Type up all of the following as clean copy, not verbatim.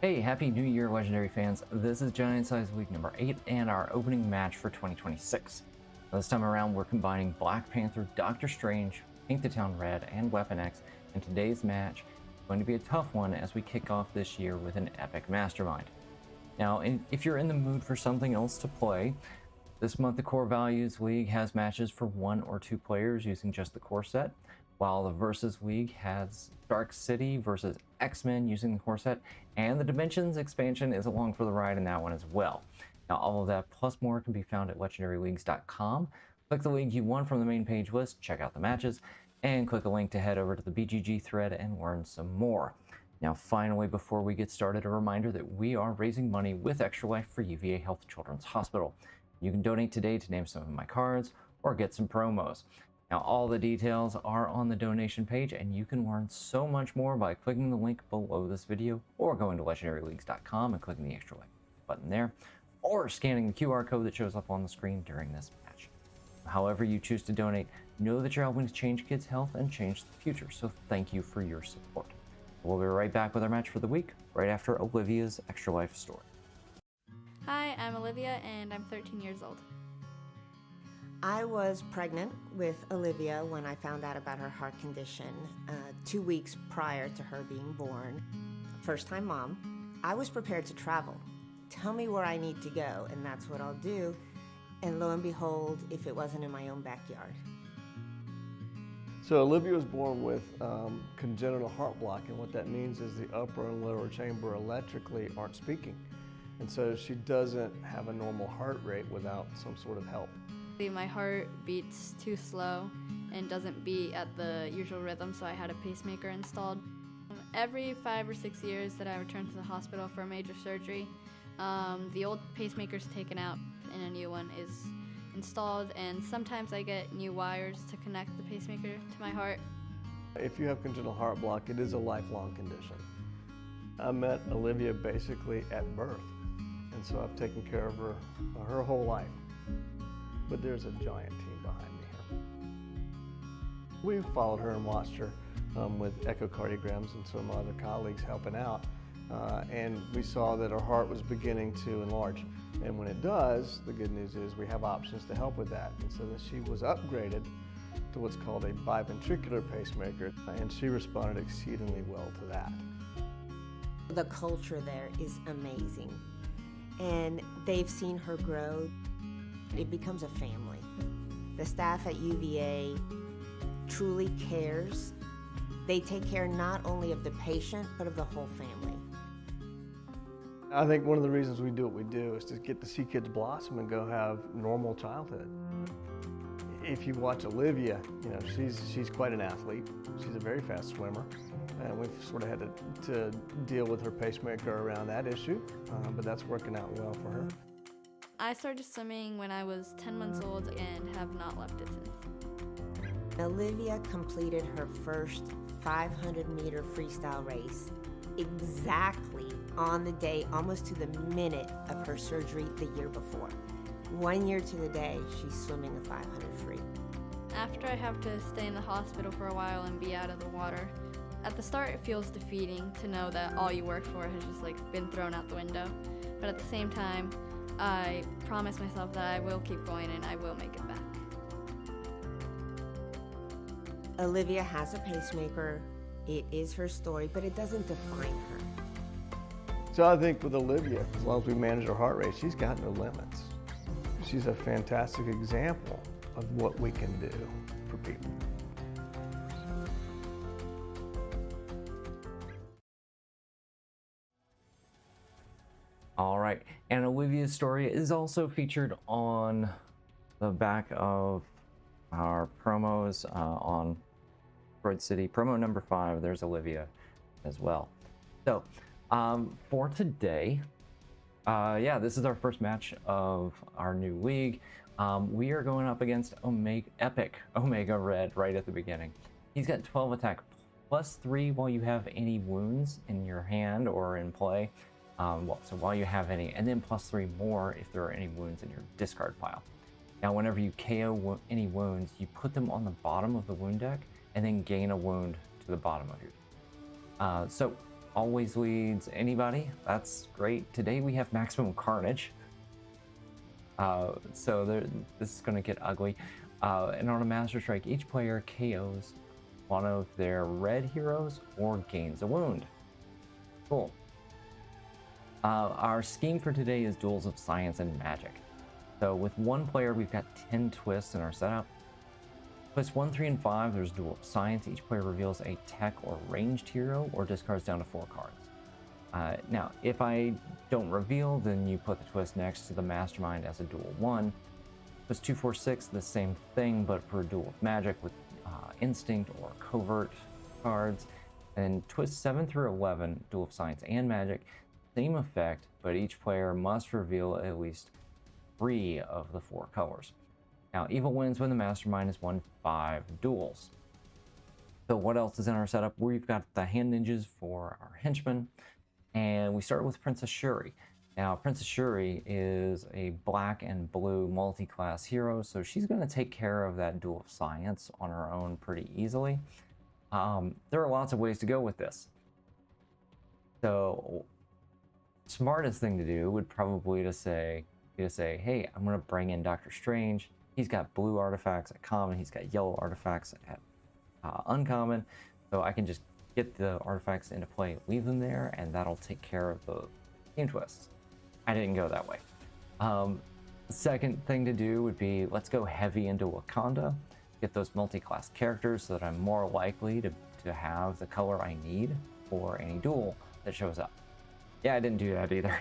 Hey, Happy New Year, Legendary fans. This is Giant Size Week number 8 and our opening match for 2026. This time around, we're combining Black Panther, Doctor Strange, Paint the Town Red, and Weapon X, and today's match is going to be a tough one as we kick off this year with an epic mastermind. Now, if you're in the mood for something else to play, this month the Core Values League has matches for 1 or 2 players using just the core set, while the Versus League has Dark City versus X-Men using the core set, and the Dimensions expansion is along for the ride in that one as well. Now, all of that plus more can be found at legendaryleagues.com. Click the league you want from the main page list, check out the matches, and click a link to head over to the BGG thread and learn some more. Now, finally, before we get started, a reminder that we are raising money with Extra Life for UVA Health Children's Hospital. You can donate today to name some of my cards or get some promos. Now, all the details are on the donation page, and you can learn so much more by clicking the link below this video or going to legendaryleagues.com and clicking the Extra Life button there, or scanning the QR code that shows up on the screen during this match. However you choose to donate, know that you're helping to change kids' health and change the future, so thank you for your support. We'll be right back with our match for the week, right after Olivia's Extra Life story. Hi, I'm Olivia and I'm 13 years old. I was pregnant with Olivia when I found out about her heart condition 2 weeks prior to her being born. First-time mom. I was prepared to travel. Tell me where I need to go, and that's what I'll do. And lo and behold, if it wasn't in my own backyard. So Olivia was born with congenital heart block, and what that means is the upper and lower chamber electrically aren't speaking. And so she doesn't have a normal heart rate without some sort of help. My heart beats too slow and doesn't beat at the usual rhythm, so I had a pacemaker installed. Every 5 or 6 years that I return to the hospital for a major surgery, the old pacemaker's taken out and a new one is installed, and sometimes I get new wires to connect the pacemaker to my heart. If you have congenital heart block, it is a lifelong condition. I met Olivia basically at birth, and so I've taken care of her whole life. But there's a giant team behind me here. We followed her and watched her with echocardiograms and some other colleagues helping out, and we saw that her heart was beginning to enlarge. And when it does, the good news is we have options to help with that. And so then she was upgraded to what's called a biventricular pacemaker, and she responded exceedingly well to that. The culture there is amazing, and they've seen her grow. It becomes a family. The staff at UVA truly cares. They take care not only of the patient, but of the whole family. I think one of the reasons we do what we do is to get to see kids blossom and go have normal childhood. If you watch Olivia, you know, she's quite an athlete. She's a very fast swimmer, and we've sort of had to deal with her pacemaker around that issue, but that's working out well for her. I started swimming when I was 10 months old and have not left it since. Olivia completed her first 500-meter freestyle race exactly on the day, almost to the minute of her surgery the year before. 1 year to the day, she's swimming the 500 free. After I have to stay in the hospital for a while and be out of the water, at the start it feels defeating to know that all you worked for has just been thrown out the window. But at the same time, I promise myself that I will keep going and I will make it back. Olivia has a pacemaker. It is her story, but it doesn't define her. So I think with Olivia, as long as we manage her heart rate, she's got no limits. She's a fantastic example of what we can do for people. All right, and Olivia's story is also featured on the back of our promos on Broad City. Promo number 5, there's Olivia as well. So for today, this is our first match of our new league. We are going up against Epic Omega Red right at the beginning. He's got 12 attack plus 3 while you have any wounds in your hand or in play. So while you have any, and then plus 3 more if there are any wounds in your discard pile. Now, whenever you KO any wounds, you put them on the bottom of the wound deck and then gain a wound to the bottom of your. always leads anybody. That's great. Today we have maximum carnage. This is going to get ugly. And on a Master Strike, each player KOs one of their red heroes or gains a wound. Cool. Our scheme for today is Duels of Science and Magic. So with one player, we've got 10 twists in our setup. Twists 1, 3, and 5, there's Duel of Science. Each player reveals a tech or ranged hero or discards down to 4 cards. Now, if I don't reveal, then you put the twist next to the Mastermind as a Duel 1. Twist 2, 4, 6, the same thing, but for Duel of Magic with Instinct or Covert cards. And twist 7 through 11, Duel of Science and Magic, same effect, but each player must reveal at least 3 of the 4 colors. Now, evil wins when the Mastermind has won 5 duels. So what else is in our setup? We've got the hand ninjas for our henchmen, and we start with Princess Shuri. Now, Princess Shuri is a black and blue multi-class hero, so she's going to take care of that Duel of Science on her own pretty easily. There are lots of ways to go with this. So, smartest thing to do would probably be to say, hey, I'm going to bring in Doctor Strange. He's got blue artifacts at common. He's got yellow artifacts at uncommon. So I can just get the artifacts into play, leave them there, and that'll take care of the game twists. I didn't go that way. The second thing to do would be, let's go heavy into Wakanda. Get those multi-class characters so that I'm more likely to have the color I need for any duel that shows up. Yeah, I didn't do that either.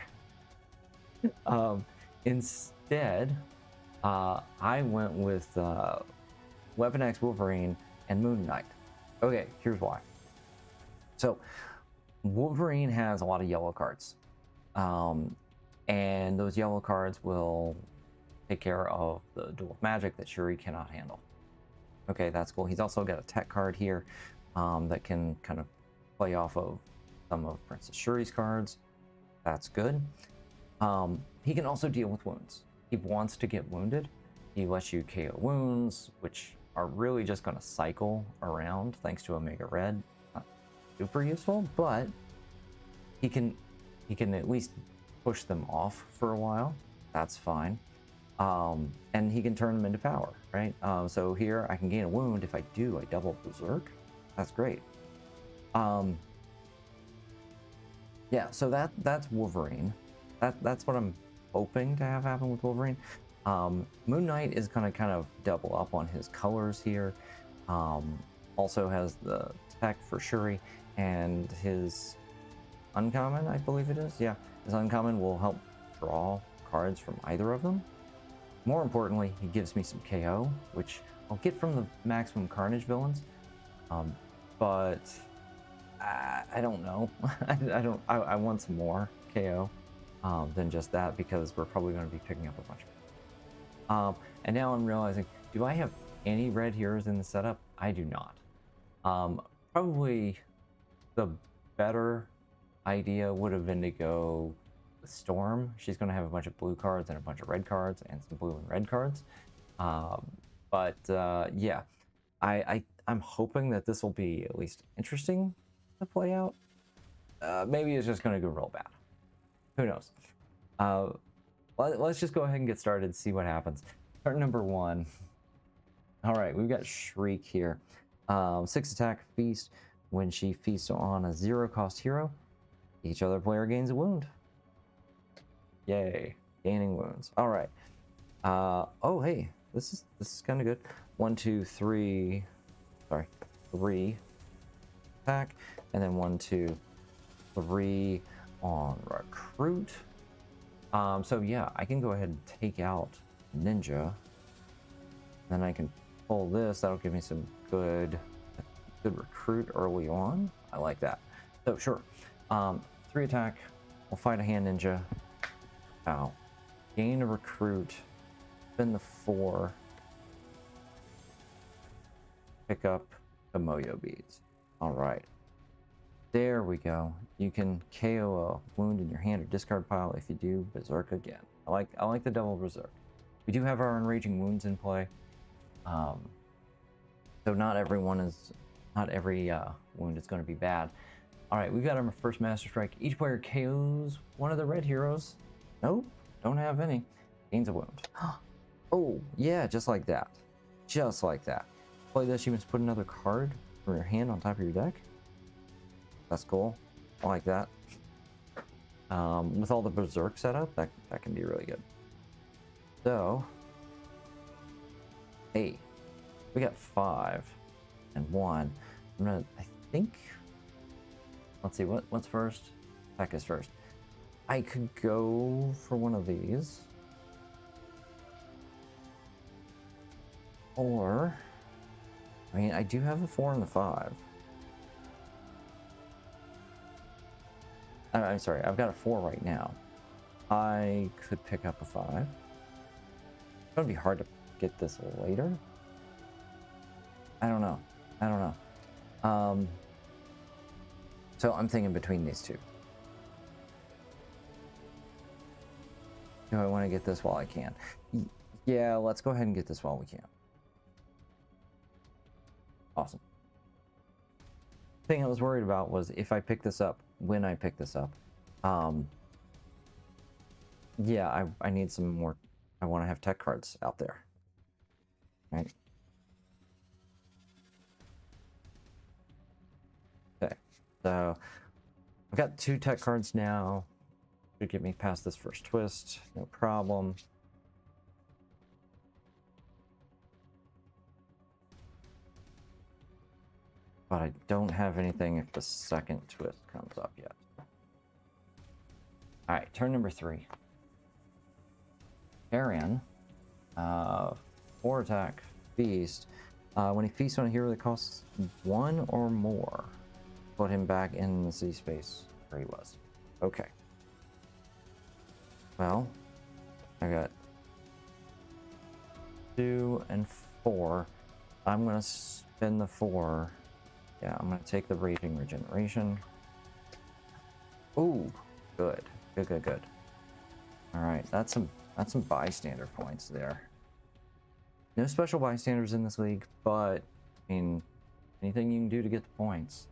Instead, I went with Weapon X Wolverine and Moon Knight. Okay, here's why. So, Wolverine has a lot of yellow cards. And those yellow cards will take care of the Duel of Magic that Shuri cannot handle. Okay, that's cool. He's also got a tech card here that can kind of play off of some of Princess Shuri's cards. That's good. He can also deal with wounds. He wants to get wounded. He lets you KO wounds, which are really just going to cycle around thanks to Omega Red. Not super useful, but he can at least push them off for a while. That's fine. And he can turn them into power, right? So here I can gain a wound. If I do, I double Berserk. That's great. Yeah, so that's Wolverine. That's what I'm hoping to have happen with Wolverine. Moon Knight is gonna kind of double up on his colors here. Also has the tech for Shuri, and his uncommon, I believe it is. Yeah, his uncommon will help draw cards from either of them. More importantly, he gives me some KO, which I'll get from the maximum carnage villains. But I don't know. I want some more KO than just that, because we're probably going to be picking up a bunch of. And now I'm realizing, do I have any red heroes in the setup? I do not. Probably the better idea would have been to go with Storm. She's going to have a bunch of blue cards and a bunch of red cards and some blue and red cards. Yeah, I'm hoping that this will be at least interesting to play out. Maybe it's just going to go real bad. Who knows? Let's just go ahead and get started and see what happens. Start number 1. All right, we've got Shriek here. 6 attack, feast. When she feasts on a 0-cost hero, each other player gains a wound. Yay, gaining wounds. All right. Oh, hey, this is kind of good. 1, 2, 3. Sorry, 3 attack, and then 1, 2, 3 on recruit. So yeah, I can go ahead and take out Ninja. Then I can pull this. That'll give me some good recruit early on. I like that. So sure. 3 attack. We'll fight a hand ninja. Ow. Gain a recruit. Spend the 4. Pick up the Moyo beads. All right. There we go. You can KO a wound in your hand or discard pile. If you do, Berserk again. I like the double Berserk. We do have our Enraging Wounds in play. So not every wound is going to be bad. All right, we've got our first Master Strike. Each player KOs one of the red heroes. Nope, don't have any. Gains a wound. Oh, yeah, just like that. Just like that. Play this, you must put another card from your hand on top of your deck. That's cool. I like that. With all the Berserk setup, that can be really good. So, hey, we got 5 and 1. I think, let's see, what's first? Attack is first. I could go for one of these. Or, I mean, I do have a 4 and a 5. I'm sorry, I've got a 4 right now. I could pick up a 5. It's gonna be hard to get this later. I don't know. So I'm thinking between these two. Do I want to get this while I can? Yeah, let's go ahead and get this while we can. Awesome. The thing I was worried about was if I pick this up, when I pick this up, yeah, I need some more. I want to have tech cards out there, right? Okay, so I've got 2 tech cards now. Should get me past this first twist, no problem. But I don't have anything if the second twist comes up yet. All right, turn number 3. Carrion, 4 attack, feast. When he feasts on a hero that costs 1 or more, put him back in the sea space where he was. Okay. Well, I got 2 and 4. I'm gonna spend the 4. Yeah, I'm gonna take the Raging Regeneration. Ooh, good. All right, that's some bystander points there. No special bystanders in this league, but I mean, anything you can do to get the points.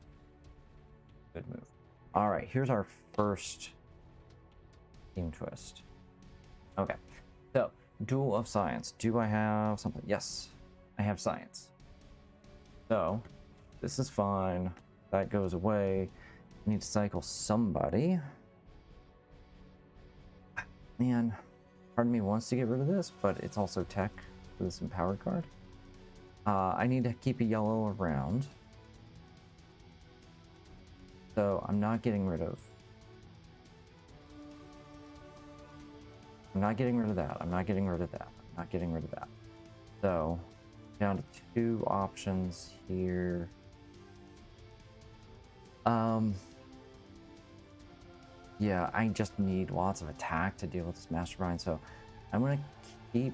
Good move. All right, here's our first team twist. Okay, so Duel of Science. Do I have something? Yes, I have Science. So this is fine. That goes away. I need to cycle somebody. Man, part of me wants to get rid of this, but it's also tech for this empowered card. I need to keep a yellow around. So I'm not getting rid of... I'm not getting rid of that. I'm not getting rid of that. I'm not getting rid of that. So, down to 2 options here. Yeah, I just need lots of attack to deal with this Mastermind, so I'm gonna keep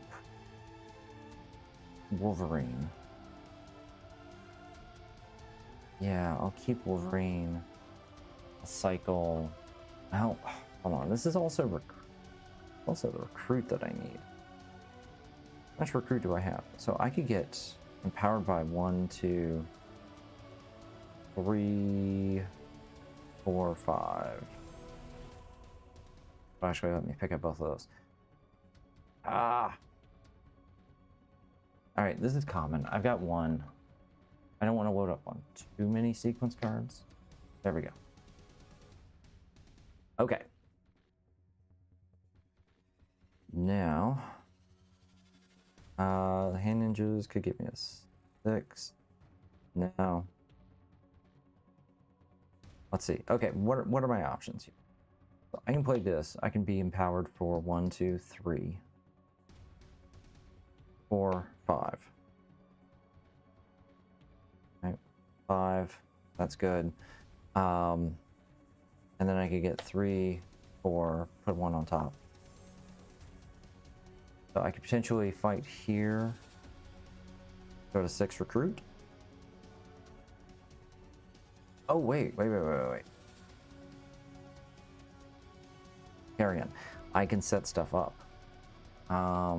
Wolverine. Yeah, I'll keep Wolverine. Cycle. Oh, hold on. This is also the recruit that I need. How much recruit do I have? So I could get empowered by 1, 2, 3, 4, 5. Actually, let me pick up both of those. Ah. All right, this is common. I've got 1. I don't want to load up on too many sequence cards. There we go. Okay. Now, the hand ninjas could give me a 6. Now, let's see. Okay, what are my options here? So I can play this. I can be empowered for 1, 2, 3, 4, 5. Right, 5. That's good. And then I could get 3, 4, put 1 on top. So I could potentially fight here. Go to 6 recruit. Oh, wait. Carrion. I can set stuff up. I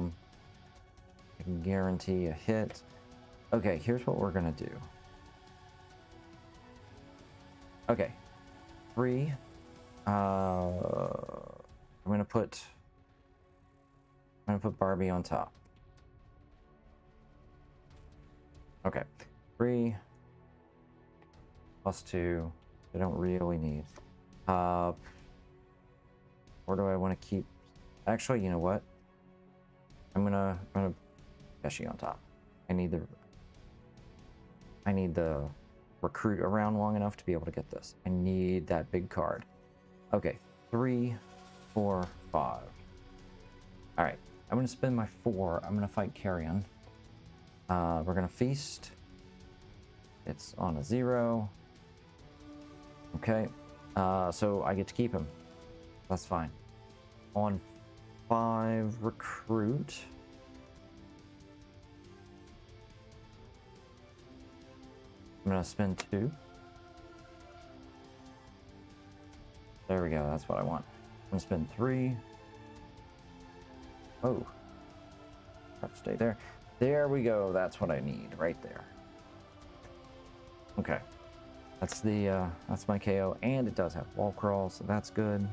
can guarantee a hit. Okay, here's what we're gonna do. Okay, 3. I'm gonna put Barbie on top. Okay, 3 plus 2. I don't really need. Where do I want to keep? Actually, you know what? I'm gonna Beshi on top. I need the recruit around long enough to be able to get this. I need that big card. Okay, 3, 4, 5. All right, I'm gonna spend my 4. I'm gonna fight Carrion. We're gonna feast. It's on a 0. Okay, so I get to keep him. That's fine. On 5, recruit. I'm gonna spend 2. There we go, that's what I want. I'm gonna spend 3. Oh. Have to stay there. There we go, that's what I need, right there. Okay. That's my KO, and it does have wall crawl, so that's good.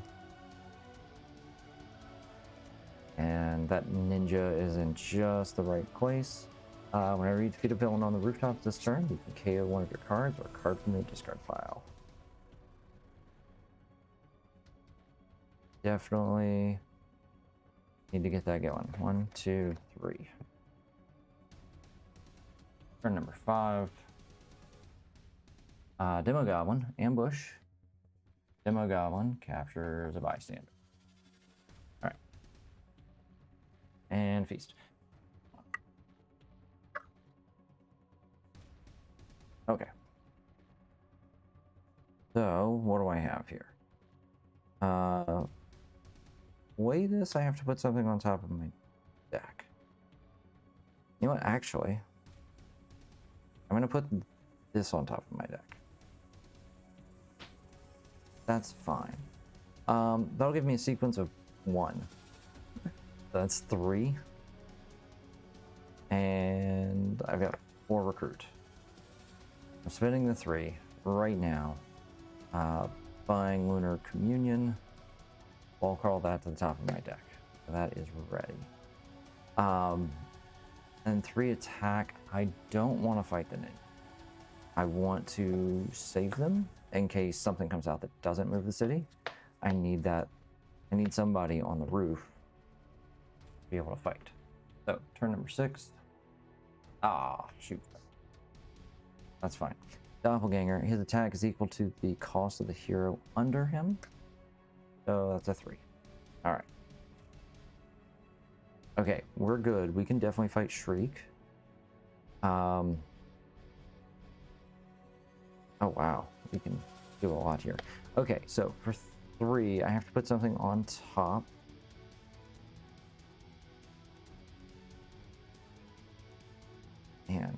And that ninja is in just the right place. Whenever you defeat a villain on the rooftop this turn, you can KO one of your cards or a card from your discard pile. Definitely need to get that going. 1, 2, 3. Turn number 5. Demo Goblin, ambush. Demo Goblin captures a bystander. Alright. And feast. Okay. So, what do I have here? Way this, I have to put something on top of my deck. You know what, actually, I'm gonna put this on top of my deck. That's fine. That'll give me a sequence of 1. That's 3. And I've got 4 recruit. I'm spending the 3 right now. Buying Lunar Communion. Wall crawl that to the top of my deck. That is ready. And 3 attack. I don't want to fight the ninja. I want to save them in case something comes out that doesn't move the city. I need that. I need somebody on the roof to be able to fight. So, turn number 6. Ah, shoot. That's fine. Doppelganger, his attack is equal to the cost of the hero under him. So that's a 3. Alright. Okay, we're good. We can definitely fight Shriek. Oh wow, we can do a lot here. Okay, so for 3, I have to put something on top. Man.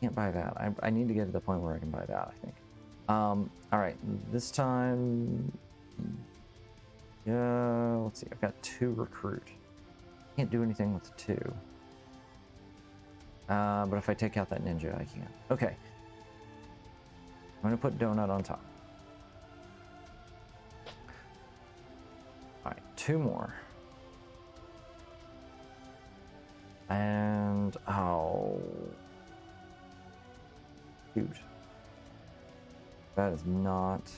Can't buy that. I need to get to the point where I can buy that, I think. Alright, this time... Yeah, let's see, I've got 2 recruit. Can't do anything with 2. But if I take out that ninja, I can. Okay. I'm gonna put Donut on top. Alright, 2 more. And... oh... Shoot. That is not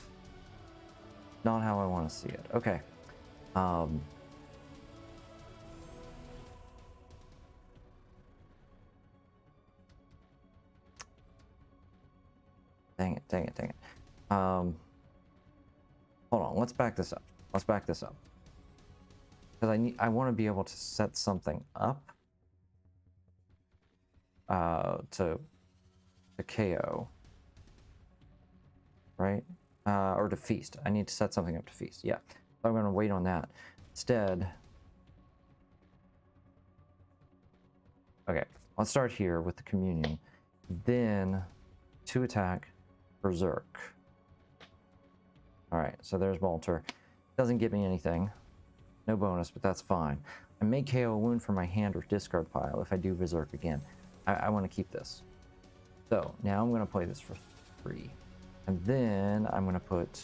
how I want to see it. Okay. Dang it. Hold on, let's back this up. Because I want to be able to set something up to KO. Right? Or to feast. I need to set something up to feast. Yeah. So I'm going to wait on that. Instead... Okay. Let's start here with the communion. Then 2 attack, berserk. Alright, so there's Bolter. Doesn't give me anything. No bonus, but that's fine. I may KO a wound from my hand or discard pile if I do berserk again. I want to keep this. So now I'm going to play this for 3. And then I'm going to put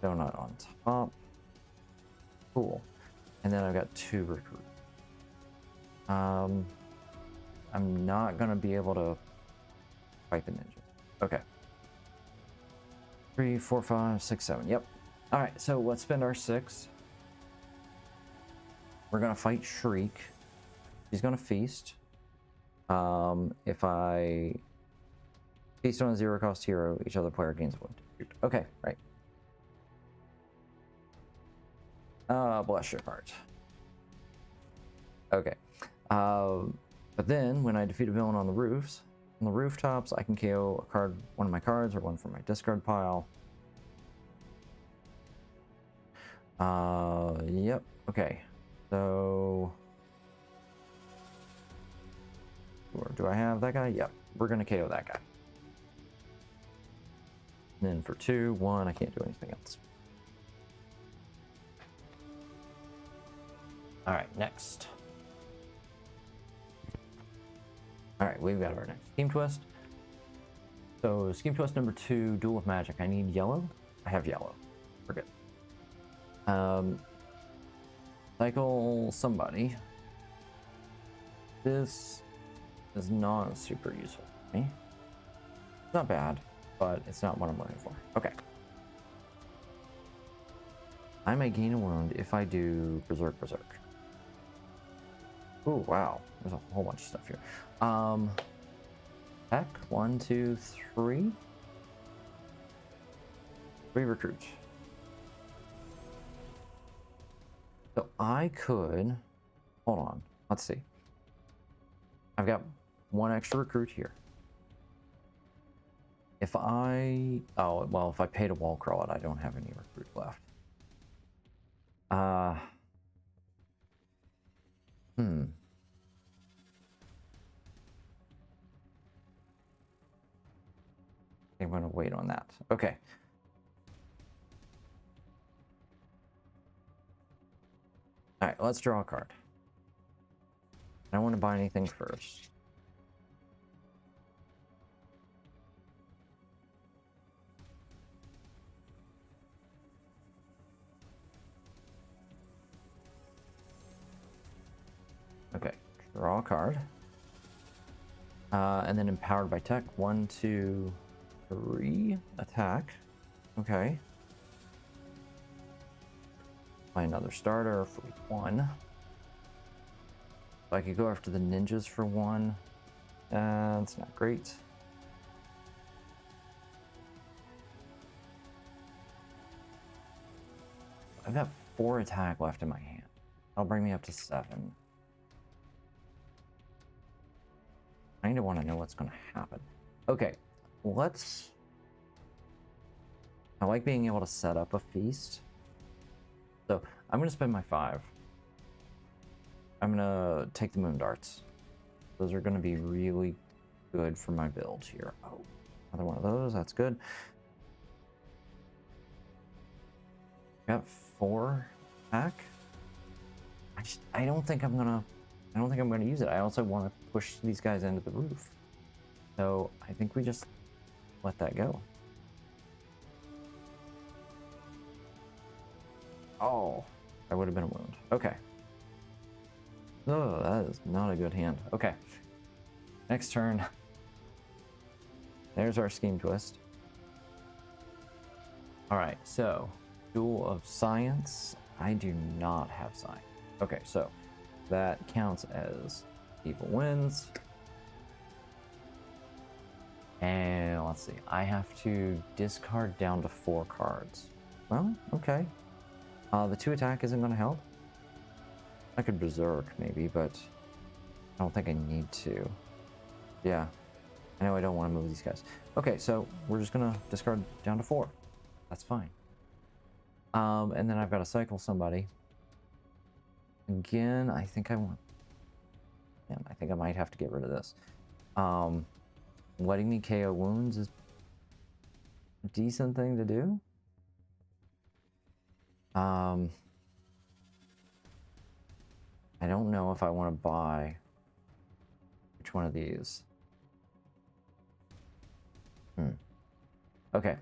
Donut on top. Cool. And then I've got 2 recruits. I'm not going to be able to fight the ninja. Okay. 3, 4, 5, 6, 7. Yep. All right, so let's spend our 6. We're going to fight Shriek. He's going to feast. If I feast on a 0-cost hero, each other player gains 1. Okay, right. Bless your heart. Okay. But then, when I defeat a villain on the rooftops, I can KO one of my cards or one from my discard pile. Yep. Okay. So, do I have that guy? Yep. We're gonna KO that guy. And then for 2, 1, I can't do anything else. All right, next. All right, we've got our next Scheme Twist. So Scheme Twist number 2, Duel of Magic. I need yellow. I have yellow. We're good. Cycle somebody. This is not super useful for me. It's not bad, but it's not what I'm looking for. Okay. I may gain a wound if I do Berserk. Ooh, wow. There's a whole bunch of stuff here. Heck, 1, 2, 3. 3 recruits. So I could, hold on, let's see. I've got 1 extra recruit here. If I, if I pay to wall crawl it, I don't have any recruit left. I'm going to wait on that. Okay. All right, let's draw a card. I don't want to buy anything first. Okay, draw a card. And then empowered by tech, 1, 2, 3, attack. Okay. Buy another starter for 1. So I could go after the ninjas for 1. That's not great. I've got 4 attack left in my hand. That'll bring me up to 7. I kind of want to know what's going to happen. Okay, let's... I like being able to set up a feast. So I'm going to spend my 5. I'm going to take the moon darts. Those are going to be really good for my build here. Oh, another one of those. That's good. Got 4 attack. I don't think I'm gonna use it. I also want to push these guys into the roof. So I think we just let that go. Oh, that would have been a wound. Okay. Oh, that is not a good hand. Okay. Next turn. There's our Scheme Twist. All right, so Duel of Science. I do not have science. Okay, so that counts as evil wins. And let's see, I have to discard down to 4 cards. Well, okay. The 2 attack isn't going to help. I could Berserk maybe, but I don't think I need to. Yeah, I know I don't want to move these guys. Okay, so we're just going to discard down to 4. That's fine. And then I've got to cycle somebody. Again, I think I want... Yeah, I think I might have to get rid of this. Letting me KO wounds is a decent thing to do. I don't know if I want to buy which one of these. Okay.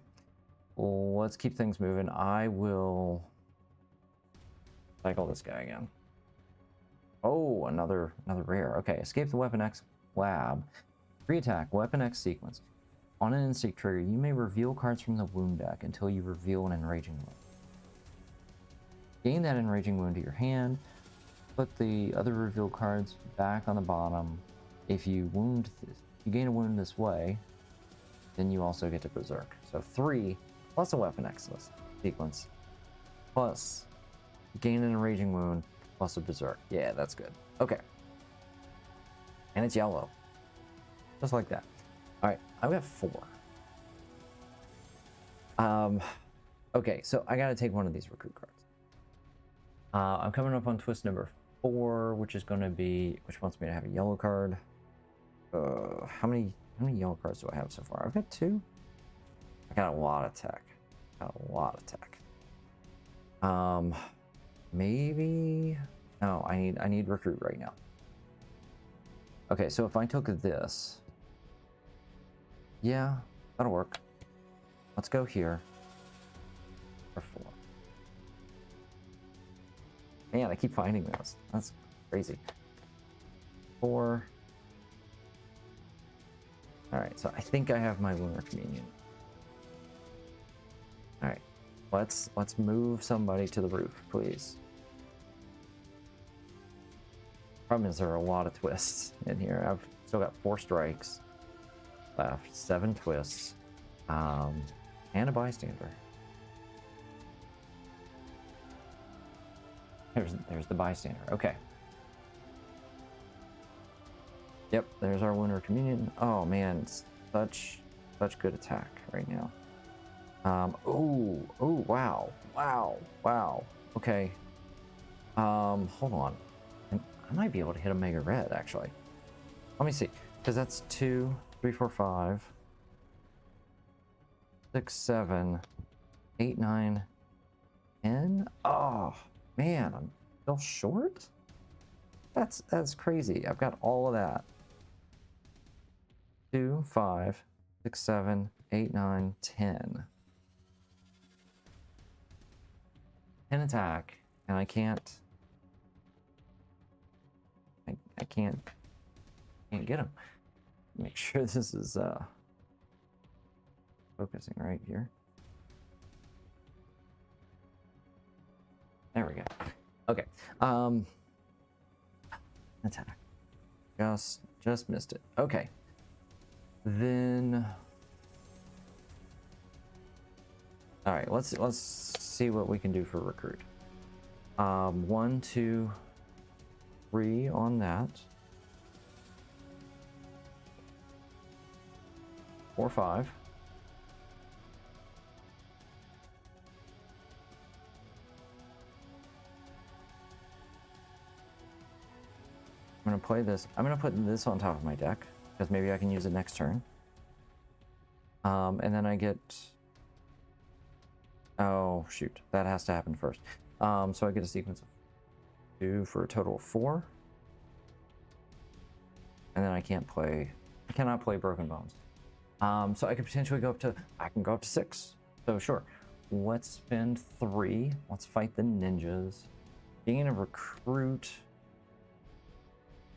Well, let's keep things moving. I will cycle this guy again. Oh, another rare. Okay, escape the Weapon X lab. Free attack, Weapon X sequence. On an instinct trigger, you may reveal cards from the wound deck until you reveal an enraging wound. Gain that enraging wound to your hand. Put the other revealed cards back on the bottom. If you you gain a wound this way, then you also get to Berserk. So 3 plus a Weapon X sequence plus gain an enraging wound plus a Berserk. Yeah, that's good. Okay. And it's yellow. Just like that. Alright, I've got 4. Okay, so I gotta take one of these recruit cards. I'm coming up on twist number 4, which is gonna be, which wants me to have a yellow card. How many yellow cards do I have so far? I've got 2. I got a lot of tech. Maybe no, I need recruit right now. Okay, so if I took this, yeah, that'll work. Let's go here for 4. Man, I keep finding those. That's crazy. 4. Alright, so I think I have my Lunar Communion. Alright, let's move somebody to the roof, please. Problem is there are a lot of twists in here. I've still got 4 strikes left, 7 twists, and a bystander. There's the bystander. Okay. Yep, there's our Lunar Communion. Oh man, it's such good attack right now. Oh, wow. Okay. Hold on. I might be able to hit a Mega Red actually. Let me see, because that's 2, 3, 4, 5, 6, 7, 8, 9, 10. Oh man, I'm still short. That's crazy. I've got all of that. 2, 5, 6, 7, 8, 9, 10. 10 attack, and I can't get him. Make sure this is focusing right here. There we go. Okay. Attack. Just missed it. Okay. Then all right, let's see what we can do for recruit. 1, 2, 3 on that. 4, 5. I'm gonna play this. I'm gonna put this on top of my deck because maybe I can use it next turn. And then I get. Oh shoot, that has to happen first. So I get a sequence of 2 for a total of 4. And then I cannot play Broken Bones. So I could potentially go up to 6. So sure, let's spend 3. Let's fight the ninjas. Gain a recruit.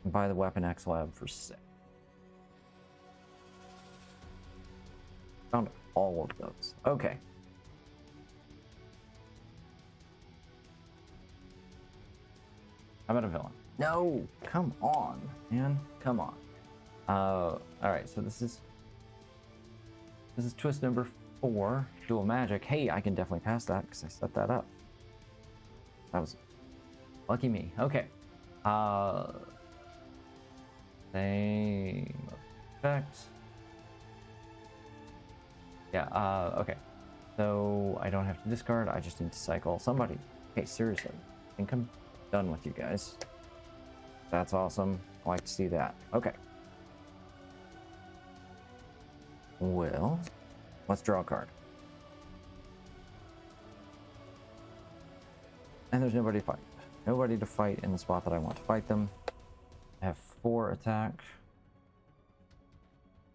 And buy the Weapon X lab for 6. Found all of those. Okay. How about a villain? No, come on, man, come on. All right, so this is twist number 4, dual magic. Hey, I can definitely pass that because I set that up. That was lucky me. Okay. Same effect. Yeah. Okay. So I don't have to discard. I just need to cycle somebody. Hey, seriously, I think I'm done with you guys. That's awesome. I like to see that. Okay. Well, let's draw a card. And there's nobody to fight. Nobody to fight in the spot that I want to fight them. I have 4 attack.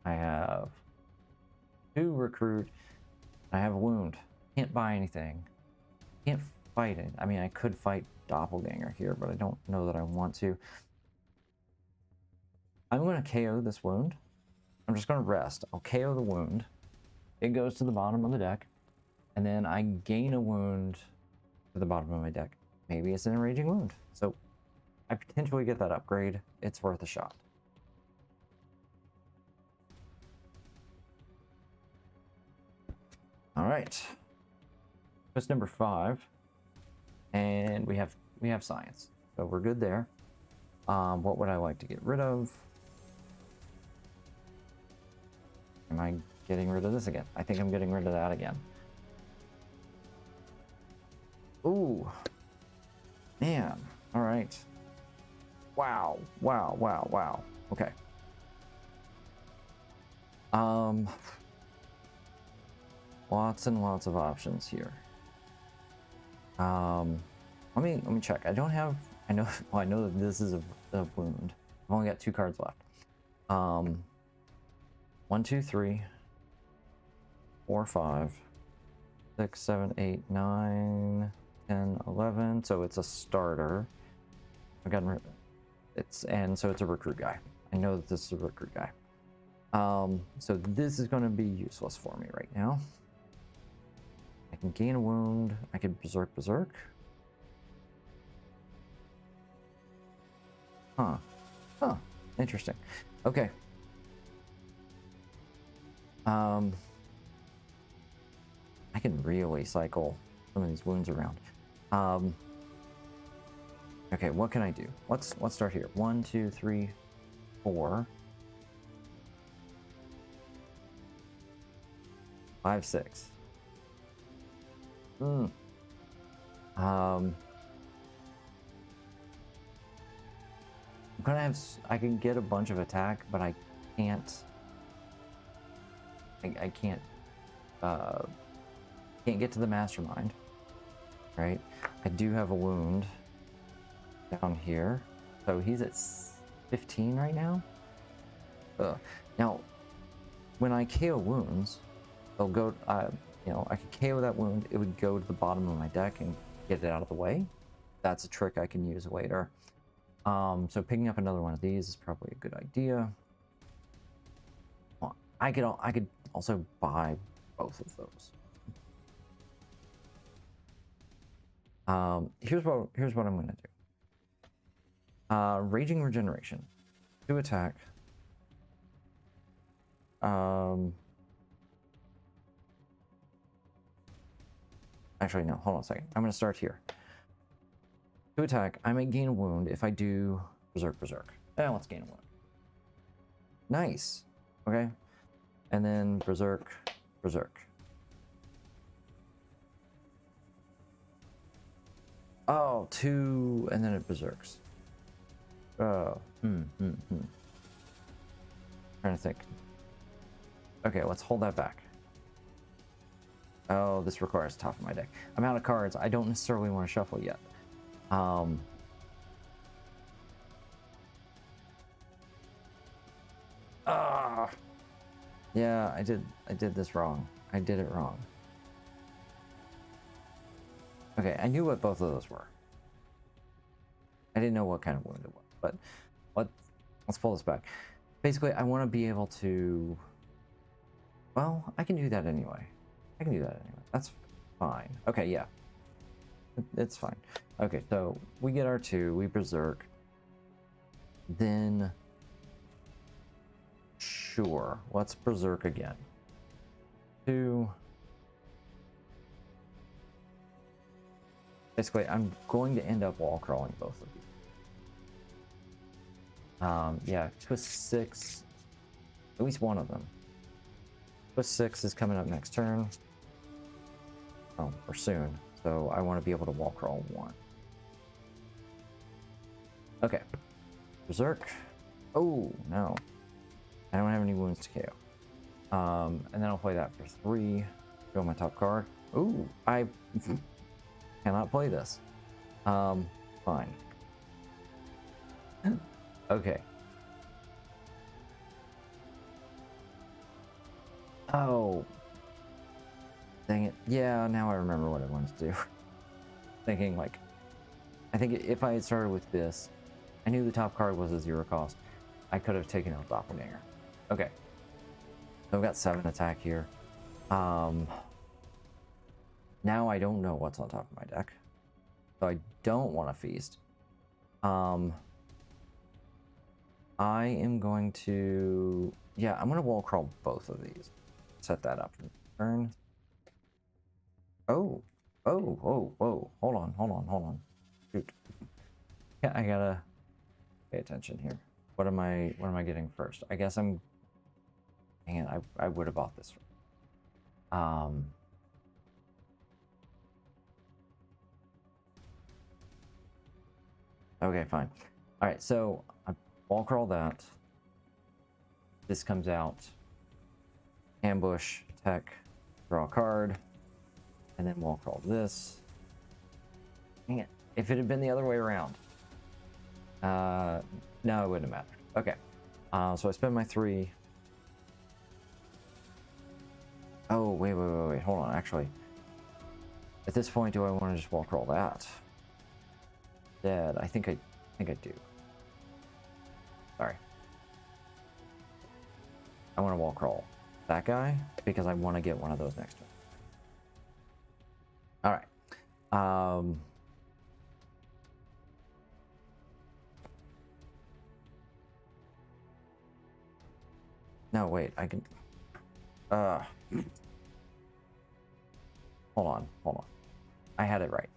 I have 2 recruit. I have a wound. Can't buy anything. Can't fight it. I mean, I could fight Doppelganger here, but I don't know that I want to. I'm going to KO this wound. I'm just going to rest. I'll KO the wound. It goes to the bottom of the deck. And then I gain a wound to the bottom of my deck. Maybe it's an enraging wound. So I potentially get that upgrade. It's worth a shot. All right. Twist number 5. And we have science. So we're good there. What would I like to get rid of? Am I getting rid of this again? I think I'm getting rid of that again. Ooh. Man. All right. Wow. Wow, wow, wow. Okay. Lots and lots of options here. Let me check. I don't have, I know, well, I know that this is a wound. I've only got 2 cards left. 1, 2, 3, 4, 5, 6, 7, 8, 9, 10, 11. So it's a starter. I've gotten rid. And so it's a recruit guy. I know that this is a recruit guy. So this is going to be useless for me right now. I can gain a wound. I can berserk. Huh. Interesting. Okay. I can really cycle some of these wounds around. Okay, what can I do? Let's start here. 1, 2, 3, 4, 5, 6. I'm gonna have. I can get a bunch of attack, but I can't. I can't. Can't get to the mastermind. Right. I do have a wound down here, so he's at 15 right now. Now, when I KO wounds, they'll go. You know, I could KO that wound. It would go to the bottom of my deck and get it out of the way. That's a trick I can use later. So picking up another one of these is probably a good idea. Well, I could also buy both of those. Here's what I'm gonna do. Raging Regeneration, 2 attack. Actually, no, hold on a second. I'm going to start here. 2 attack. I may gain a wound if I do berserk. Let's gain a wound. Nice. Okay. And then berserk. Oh, 2, and then it berserks. Trying to think. Okay, let's hold that back. Oh, this requires top of my deck. I'm out of cards. I don't necessarily want to shuffle yet. Yeah, I did this wrong. I did it wrong. Okay, I knew what both of those were. I didn't know what kind of wound it was, but let's pull this back. Basically, I want to be able to. Well, I can do that anyway. That's fine. Okay, yeah. It's fine. Okay, so we get our 2, we berserk. Then, sure, let's berserk again. 2. Basically, I'm going to end up wall crawling both of these. Yeah, twist 6. At least one of them. Twist 6 is coming up next turn. Oh, or soon. So I want to be able to wall crawl 1. Okay. Berserk. Oh, no. I don't have any wounds to KO. And then I'll play that for 3. Go my top card. Ooh, I cannot play this. Fine. Okay. Oh. Dang it. Yeah, now I remember what I wanted to do. Thinking like, I think if I had started with this, I knew the top card was a 0 cost. I could have taken out Doppelganger. Okay. So I've got 7 attack here. Now I don't know what's on top of my deck. So I don't want to feast. I am going to... Yeah, I'm going to wall crawl both of these. Set that up for turn. Oh. Oh. Hold on. Shoot. Yeah, I gotta pay attention here. What am I getting first? I guess I'm... Dang it, I would have bought this. Okay, fine. All right, so I wall crawl that. This comes out. Ambush, tech, draw a card, and then wall crawl this. Dang it. If it had been the other way around. No, it wouldn't have mattered. Okay. So I spend my 3. Oh, wait. Hold on, actually. At this point, do I want to just wall crawl that? Dead. I think I do. Sorry. I want to wall crawl that guy because I want to get one of those next to him. All right. No, wait. I can. Hold on. I had it right.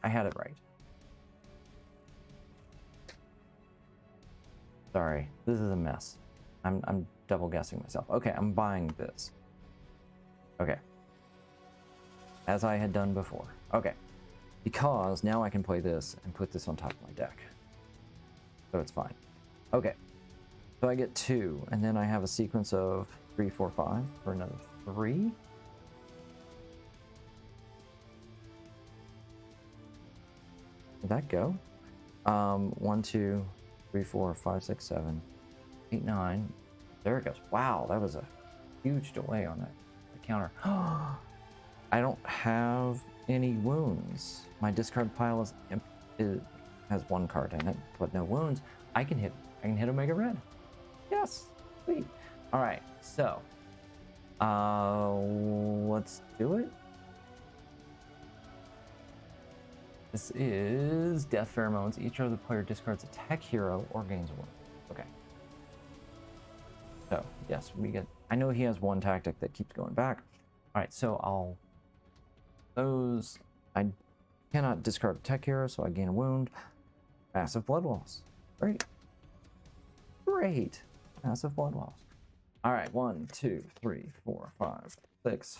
Sorry, this is a mess. I'm double guessing myself. Okay, I'm buying this. Okay. As I had done before. Okay. Because now I can play this and put this on top of my deck. So it's fine. Okay. So I get 2, and then I have a sequence of 3, 4, 5 for another 3. Did that go? 1, 2, 3, 4, 5, 6, 7, 8, 9. There it goes. Wow, that was a huge delay on that counter. I don't have any wounds. My discard pile is it has 1 card in it, but no wounds. I can hit Omega Red. Yes, sweet. All right, so let's do it. This is Death Pheromones. Each other player discards a tech hero or gains a wound. Okay. So, yes, we get... I know he has 1 tactic that keeps going back. Alright, so I'll... Those... I cannot discard a tech hero, so I gain a wound. Massive blood loss. Great. Massive blood loss. Alright, 1, 2, 3, 4, 5, 6.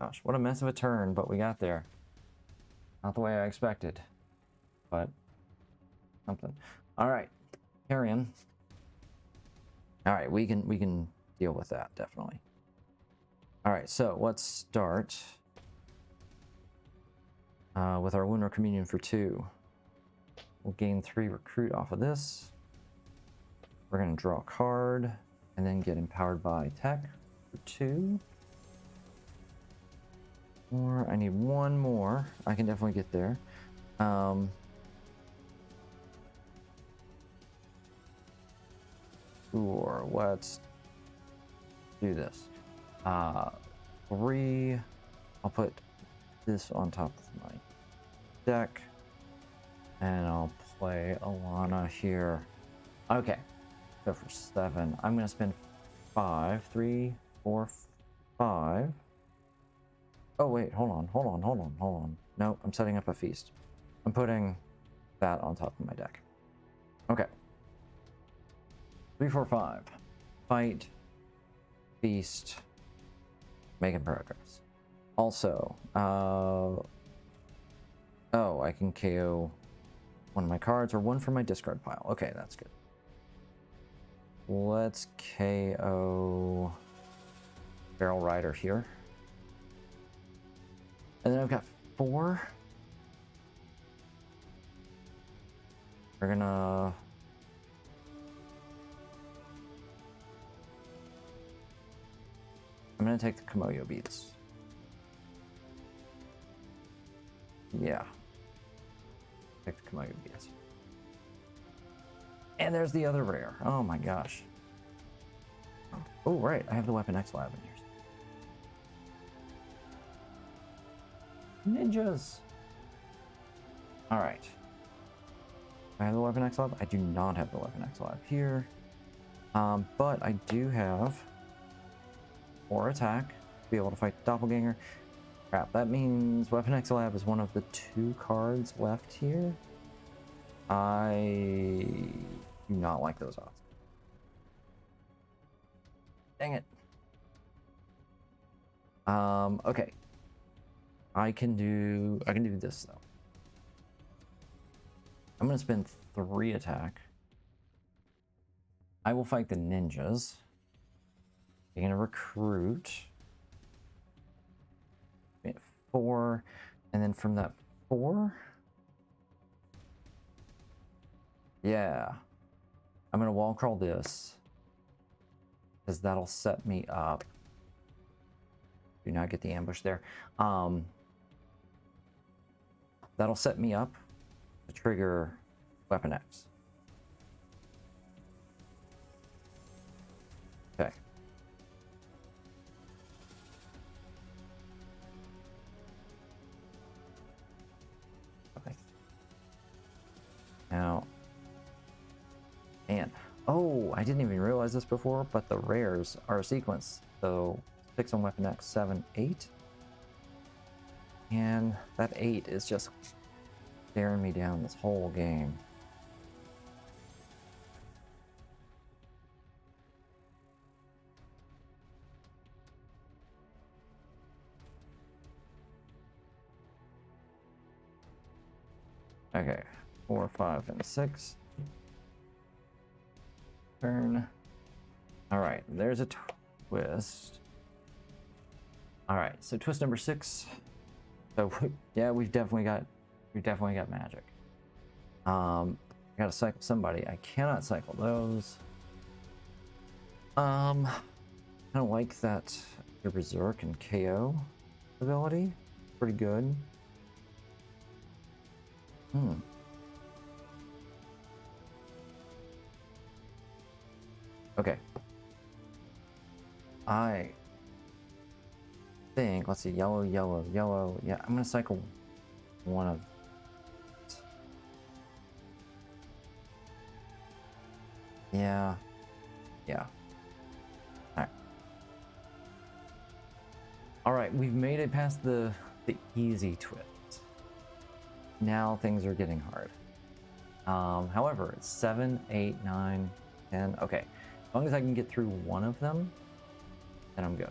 Gosh, what a mess of a turn, but we got there. Not the way I expected, but something. All right, carrion. All right, we can deal with that definitely. All right, so let's start with our Lunar Communion for 2. We'll gain 3 recruit off of this. We're gonna draw a card and then get empowered by tech for 2. Or I need 1 more. I can definitely get there. Or let's do this. 3. I'll put this on top of my deck. And I'll play Alana here. Okay. So for 7, I'm gonna spend 5. 3, 4, 5. Oh wait, hold on. No, I'm setting up a feast. I'm putting that on top of my deck. Okay. 3, 4, 5. Fight. Feast. Making progress. Also, oh, I can KO 1 of my cards or 1 from my discard pile. Okay, that's good. Let's KO Barrel Rider here. And then I've got 4. We're gonna... I'm gonna take the Komoyo Beats. Yeah. Yes. And there's the other rare. Oh my gosh. Oh, right. I have the Weapon X lab in here. Ninjas. All right. I have the Weapon X lab. I do not have the Weapon X lab here. But I do have 4 attack to be able to fight the Doppelganger. Crap, that means Weapon X lab is one of the 2 cards left here. I do not like those odds. Dang it. Okay. I can do this though. I'm gonna spend 3 attack. I will fight the ninjas. You're gonna recruit. 4, and then from that 4, yeah, I'm gonna wall crawl this because that'll set me up. Do not get the ambush there. That'll set me up to trigger Weapon X. Okay. Now, and oh, I didn't even realize this before, but the rares are a sequence. So 6 on Weapon X, 7, 8. And that 8 is just staring me down this whole game. Okay, 4, 5, and 6. Turn. All right, there's a twist. All right, so twist number 6. So yeah, we've definitely got magic. I gotta cycle somebody. I cannot cycle those. I don't like that the Berserk and KO ability. Pretty good. Okay. I think, let's see, yellow, yellow, yellow. Yeah, I'm gonna cycle one of. Yeah. Yeah. Alright. Alright, we've made it past the easy twist. Now things are getting hard. However, it's 7, 8, 9, 10. Okay. As long as I can get through one of them, then I'm good.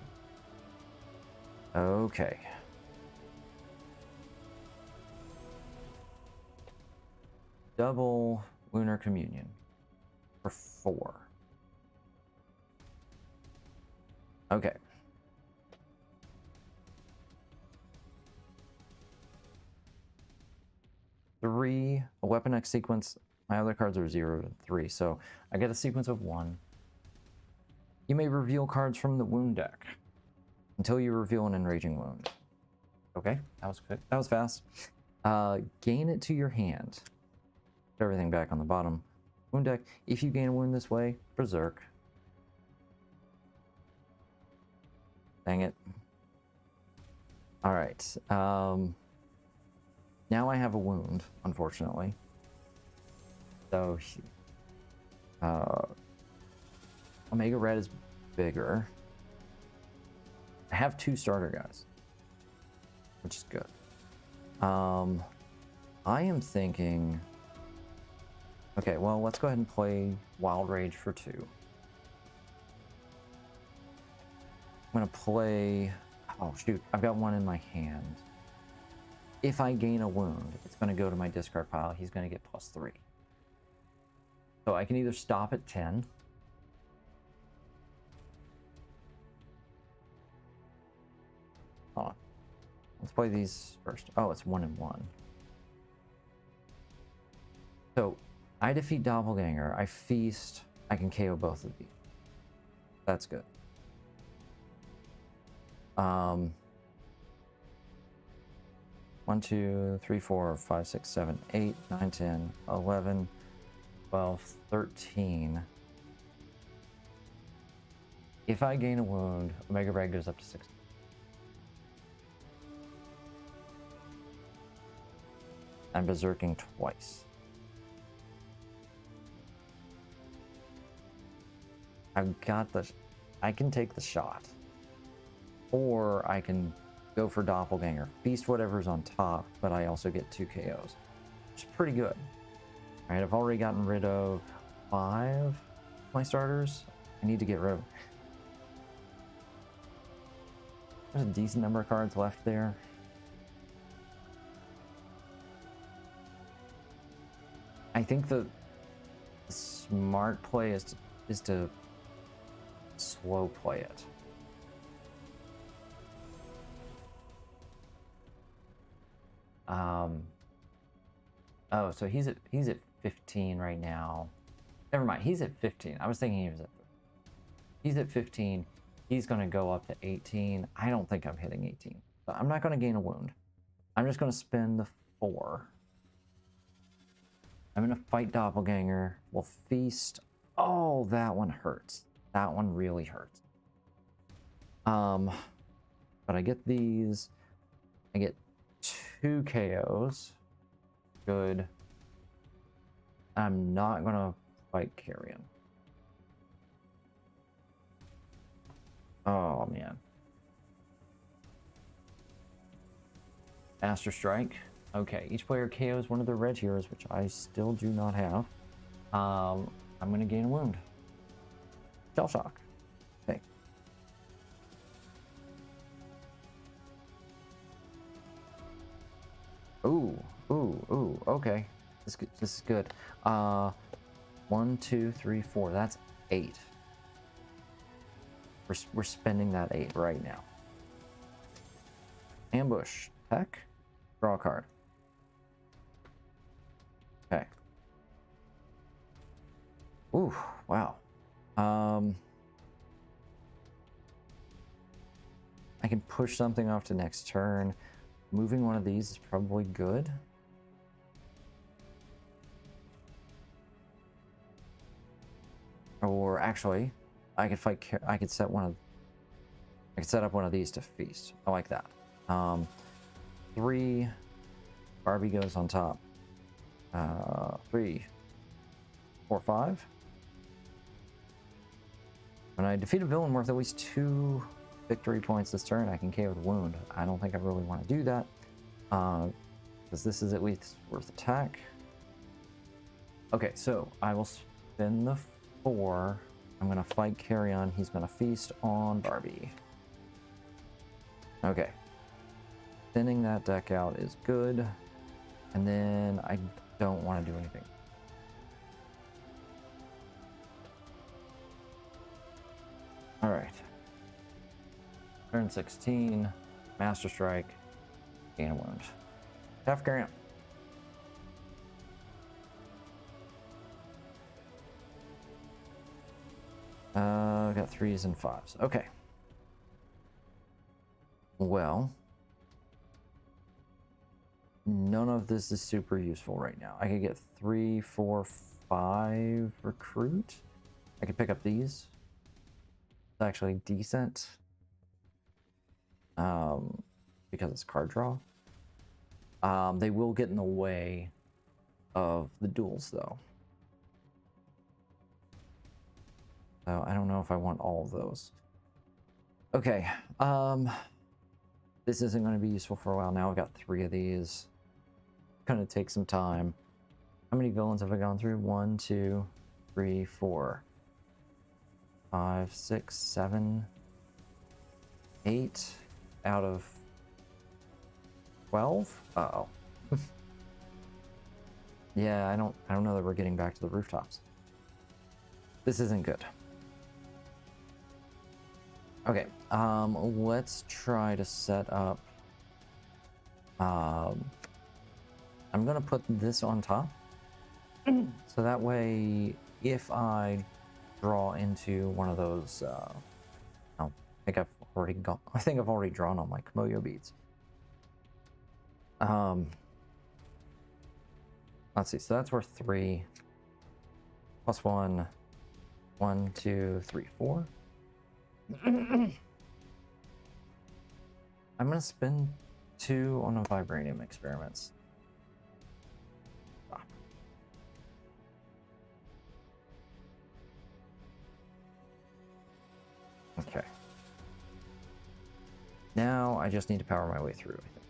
Okay. Double Lunar Communion for 4. Okay. A Weapon X sequence. My other cards are 0 to 3, so I get a sequence of 1. You may reveal cards from the wound deck until you reveal an enraging wound. Okay, that was quick. That was fast. Gain it to your hand. Put everything back on the bottom. Wound deck. If you gain a wound this way, Berserk. Dang it. All right. Now I have a wound, unfortunately. So, Omega Red is bigger. I have 2 starter guys, which is good. I am thinking. Okay, well, let's go ahead and play Wild Rage for 2. I'm gonna play. Oh shoot! I've got 1 in my hand. If I gain a wound, it's going to go to my discard pile. He's going to get +3. So I can either stop at 10. Hold on. Let's play these first. Oh, it's 1 and 1. So I defeat Doppelganger. I feast. I can KO both of these. That's good. 1, 2, 3, 4, 5, 6, 7, 8, 9, 10, 11, 12, 13. If I gain a wound, Omega Red goes up to 6. I'm berserking twice. I've got the... I can take the shot. Or I can go for Doppelganger. Feast whatever's on top, but I also get 2 KOs. Which is pretty good. Alright, I've already gotten rid of 5 of my starters. I need to get rid of... There's a decent number of cards left there. I think the smart play is to slow play it. Oh, so he's at 15 right now. Never mind, he's at 15. I was thinking he was at... He's at 15. He's going to go up to 18. I don't think I'm hitting 18. So I'm not going to gain a wound. I'm just going to spend the 4. I'm going to fight Doppelganger. We'll feast. Oh, that one hurts. That one really hurts. But I get these. I get 2 KOs. Good. I'm not going to fight Carrion. Oh, man. Master Strike. Okay, each player KOs one of their red heroes, which I still do not have. I'm going to gain a wound. Shell Shock. Okay. Ooh, okay. This is good. 1, 2, 3, 4. That's 8. We're spending that 8 right now. Ambush. Tech. Draw a card. Okay. Ooh, wow. I can push something off to next turn. Moving one of these is probably good. Or actually, I could fight. I could set up one of these to feast. I like that. 3. Barbie goes on top. 3, 4, 5. When I defeat a villain worth at least 2 victory points this turn, I can KO with wound. I don't think I really want to do that. Because this is at least worth attack. Okay, so I will spend the 4. I'm going to fight Carrion. He's going to feast on Barbie. Okay. Thinning that deck out is good. And then I don't want to do anything. Alright. Turn 16. Master Strike. Gain a wound. Tough Carrion. Got 3s and 5s. Okay. Well, none of this is super useful right now. I could get 3, 4, 5 recruit. I could pick up these. It's actually decent. Because it's card draw. They will get in the way of the duels though. So I don't know if I want all of those. Okay. This isn't going to be useful for a while now. I've got 3 of these. Gonna take some time. How many villains have I gone through? 1, 2, 3, 4, 5, 6, 7, 8 out of 12? Uh-oh. Yeah, I don't know that we're getting back to the rooftops. This isn't good. Okay, let's try to set up. I'm gonna put this on top, so that way, if I draw into one of those, I think I've already drawn all my Komoyo beads. Let's see. So that's worth 3 plus 1. 1, 2, 3, 4. I'm gonna spend 2 on a vibranium experiments. Ah. Okay. Now I just need to power my way through, I think.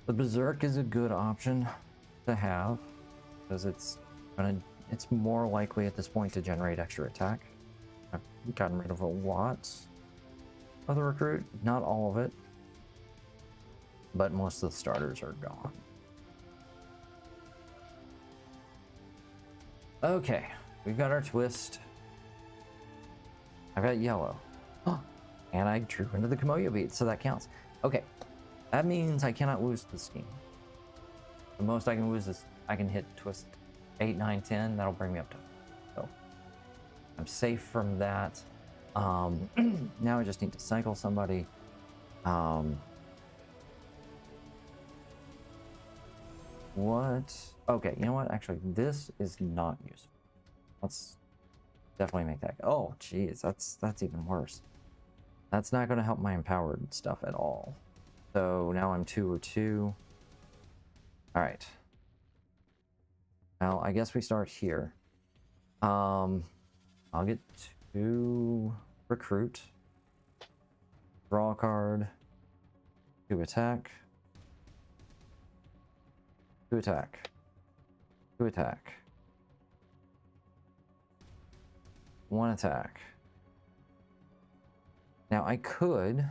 The Berserk is a good option to have because it's more likely at this point to generate extra attack. I've gotten rid of a lot of the recruit, not all of it, but most of the starters are gone. Okay, we've got our twist. I've got yellow. And I drew into the Komoyo beat, so that counts. Okay, that means I cannot lose the scheme. The most I can lose is I can hit twist 8, 9, 10. That'll bring me up to 5. So I'm safe from that. Now I just need to cycle somebody. What? Okay, you know what? Actually, this is not useful. Let's definitely make that. Oh, geez, that's even worse. That's not going to help my empowered stuff at all. So now I'm 2 or 2. All right. Well, I guess we start here. I'll get 2 recruit, draw a card, 2 attack, 2 attack, 2 attack, 1 attack. Now I could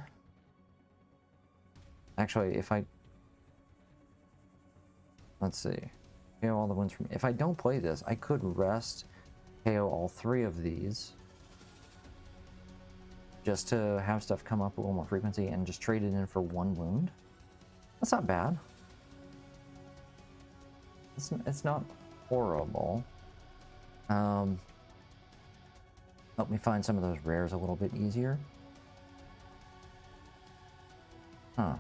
actually, if I, let's see, KO all the ones from, if I don't play this, I could rest, KO all 3 of these just to have stuff come up a little more frequency and just trade it in for 1 wound. That's not bad. It's not horrible. Help me find some of those rares a little bit easier. Huh.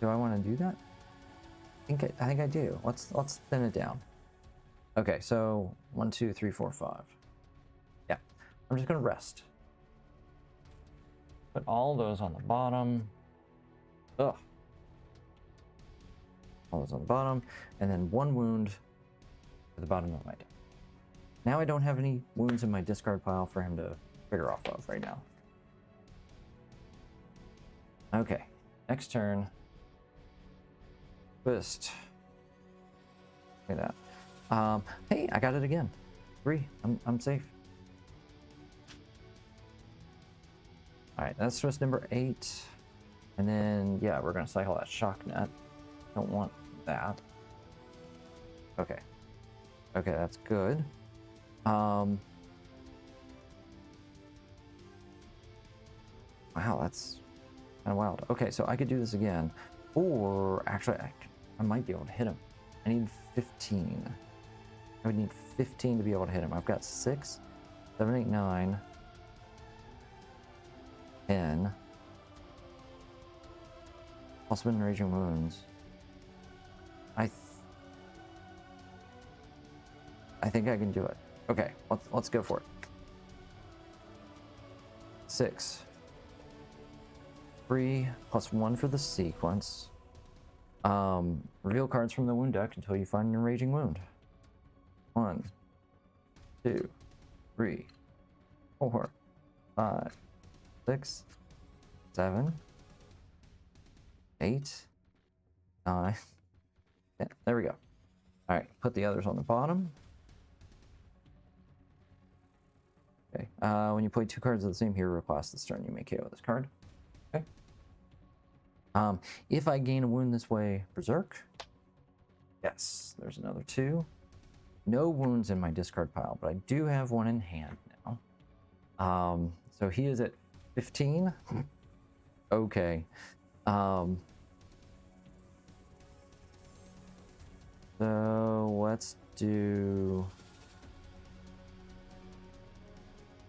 Do I want to do that? I think I do. Let's thin it down. Okay, so 1, 2, 3, 4, 5. Yeah, I'm just gonna rest. Put all those on the bottom. Ugh. All those on the bottom, and then 1 wound at the bottom of my deck. Now I don't have any wounds in my discard pile for him to figure off of right now. Okay, next turn. Twist. Look at that. Hey, I got it again. 3. I'm safe. All right, that's twist number 8, and then yeah, we're gonna cycle that shock net. Don't want that. Okay. Okay, that's good. Wow, that's kind of wild. Okay, so I could do this again, or actually, I might be able to hit him. I need 15. I would need 15 to be able to hit him. I've got 6, 7, 8, 9, 10. Plus been raging wounds. I think I can do it. Okay, let's go for it. 6. 3 plus 1 for the sequence. Reveal cards from the wound deck until you find an enraging wound. 1, 2, 3, 4, 5, 6, 7, 8, 9, 10. There we go. All right, put the others on the bottom. Okay. When you play 2 cards of the same hero class this turn, you may KO this card. Okay. If I gain a wound this way, Berserk. Yes, there's another 2. No wounds in my discard pile, but I do have 1 in hand now. So he is at 15. Okay. So let's do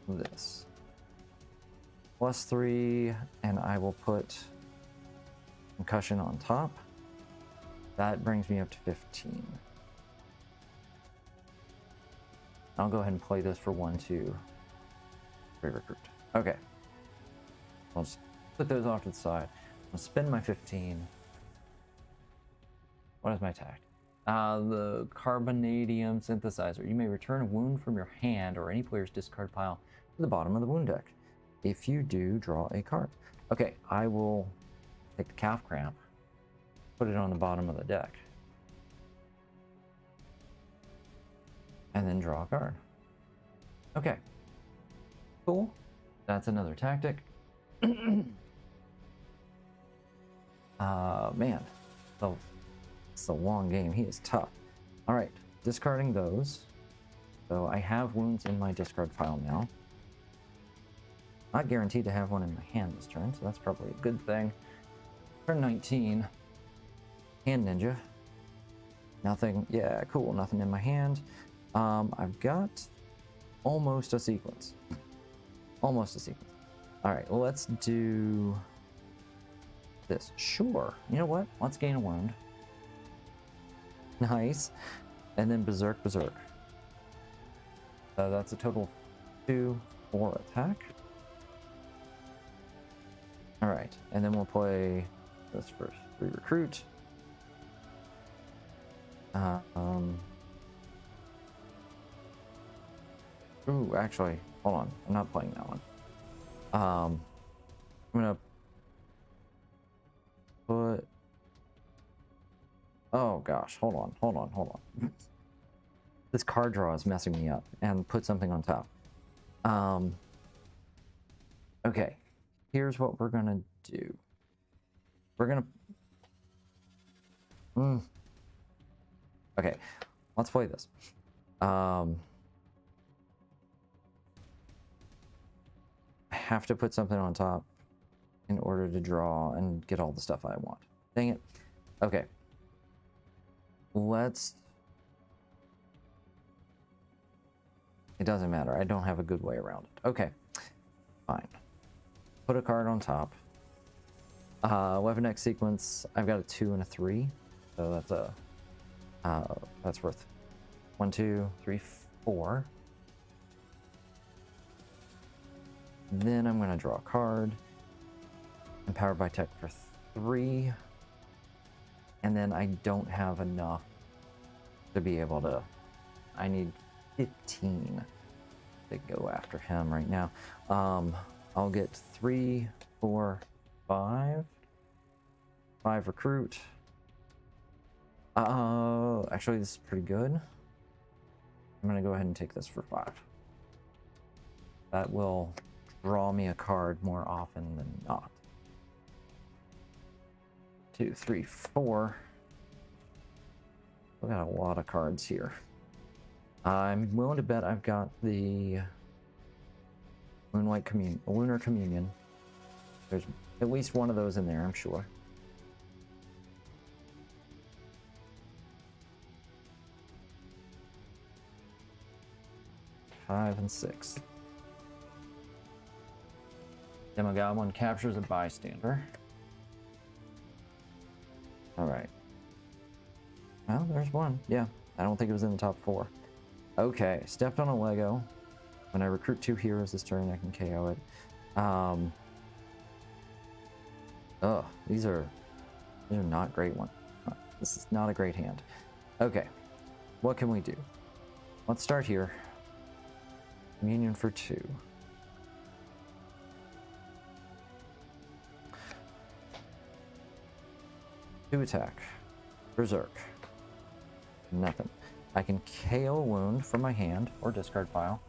this. +3, and I will put concussion on top. That brings me up to 15. I'll go ahead and play this for 1, 2, 3 recruit. Okay. I'll just put those off to the side. I'll spend my 15. What is my attack? The carbonadium synthesizer. You may return a wound from your hand or any player's discard pile to the bottom of the wound deck. If you do, draw a card. Okay, I will take the calf cramp, put it on the bottom of the deck, and then draw a card. Okay, cool. That's another tactic. Man, so it's a long game. He is tough. All right, discarding those. So I have wounds in my discard pile now. Not guaranteed to have one in my hand this turn, so that's probably a good thing. Turn 19. Hand ninja. Nothing. Yeah, cool. Nothing in my hand. I've got almost a sequence. Almost a sequence. All right, well, let's do this. Sure. You know what? Let's gain a wound. Nice. And then berserk, berserk. That's a total of 2 for attack. All right, and then we'll play this first. 3 recruit. Ooh, actually, hold on. I'm not playing that one. I'm gonna put. Oh gosh, hold on. This card draw is messing me up, and put something on top. Okay, here's what we're gonna do. We're gonna. Okay, let's play this. I have to put something on top in order to draw and get all the stuff I want. Dang it. Okay. Let's... It doesn't matter. I don't have a good way around it. Okay. Fine. Put a card on top. Weapon X sequence. I've got a 2 and a 3. So that's a... that's worth 1, 2, 3, 4. Then I'm going to draw a card. Empowered by Tech for 3. And then I don't have enough to be able to... I need 15 to go after him right now. I'll get 3, 4, 5. 5 recruit. Actually, this is pretty good. I'm going to go ahead and take this for 5. That will draw me a card more often than not. 2, 3, 4. We got a lot of cards here. I'm willing to bet I've got the Lunar Communion. There's at least one of those in there, I'm sure. Five and 6. Demogoblin captures a bystander. Alright. Well, there's one. Yeah, I don't think it was in the top 4. Okay, stepped on a Lego. When I recruit 2 heroes this turn, I can KO it. These are not great ones. This is not a great hand. Okay, what can we do? Let's start here. Communion for 2. Two attack. Berserk. Nothing. I can KO a wound from my hand or discard pile.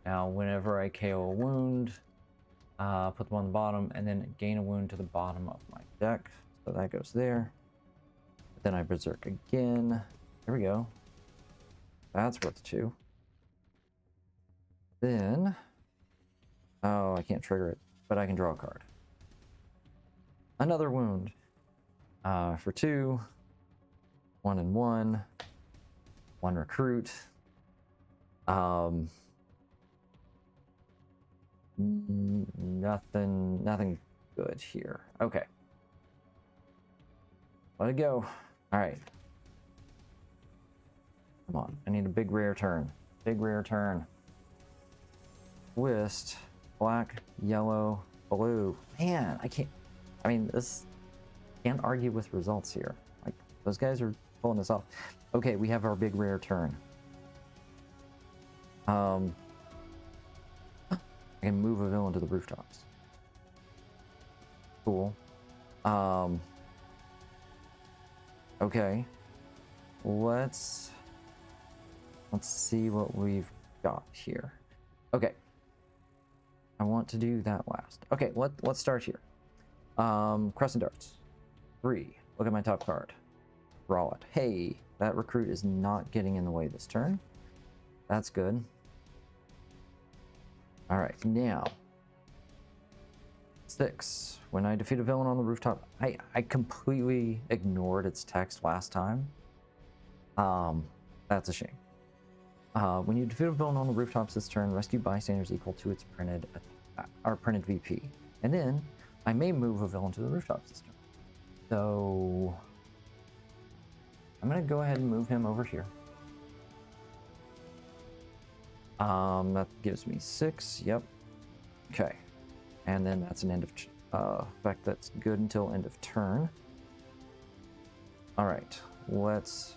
Now, whenever I KO a wound, put them on the bottom and then gain a wound to the bottom of my deck. So that goes there. Then I berserk again. There we go. That's worth 2. Then, oh, I can't trigger it, but I can draw a card. Another wound. For 2. 1 and 1. 1 recruit. Nothing good here. Okay. Let it go. All right. Come on. I need a big rare turn. Big rare turn. Twist. Black, yellow, blue. Man, I can't. I mean, this can't argue with results here. Like, those guys are pulling this off. Okay, we have our big rare turn. I can move a villain to the rooftops. Cool. Okay. Let's see what we've got here. Okay. I want to do that last. Okay, let's start here. Crescent darts. 3. Look at my top card. Draw it. Hey, that recruit is not getting in the way this turn. That's good. All right, now 6. When I defeat a villain on the rooftop, I completely ignored its text last time. That's a shame. When you defeat a villain on the rooftops this turn, rescue bystanders equal to its printed VP, and then I may move a villain to the rooftops this turn. So I'm gonna go ahead and move him over here. That gives me 6. Yep. Okay. And then that's an end of effect that's good until end of turn. All right. Let's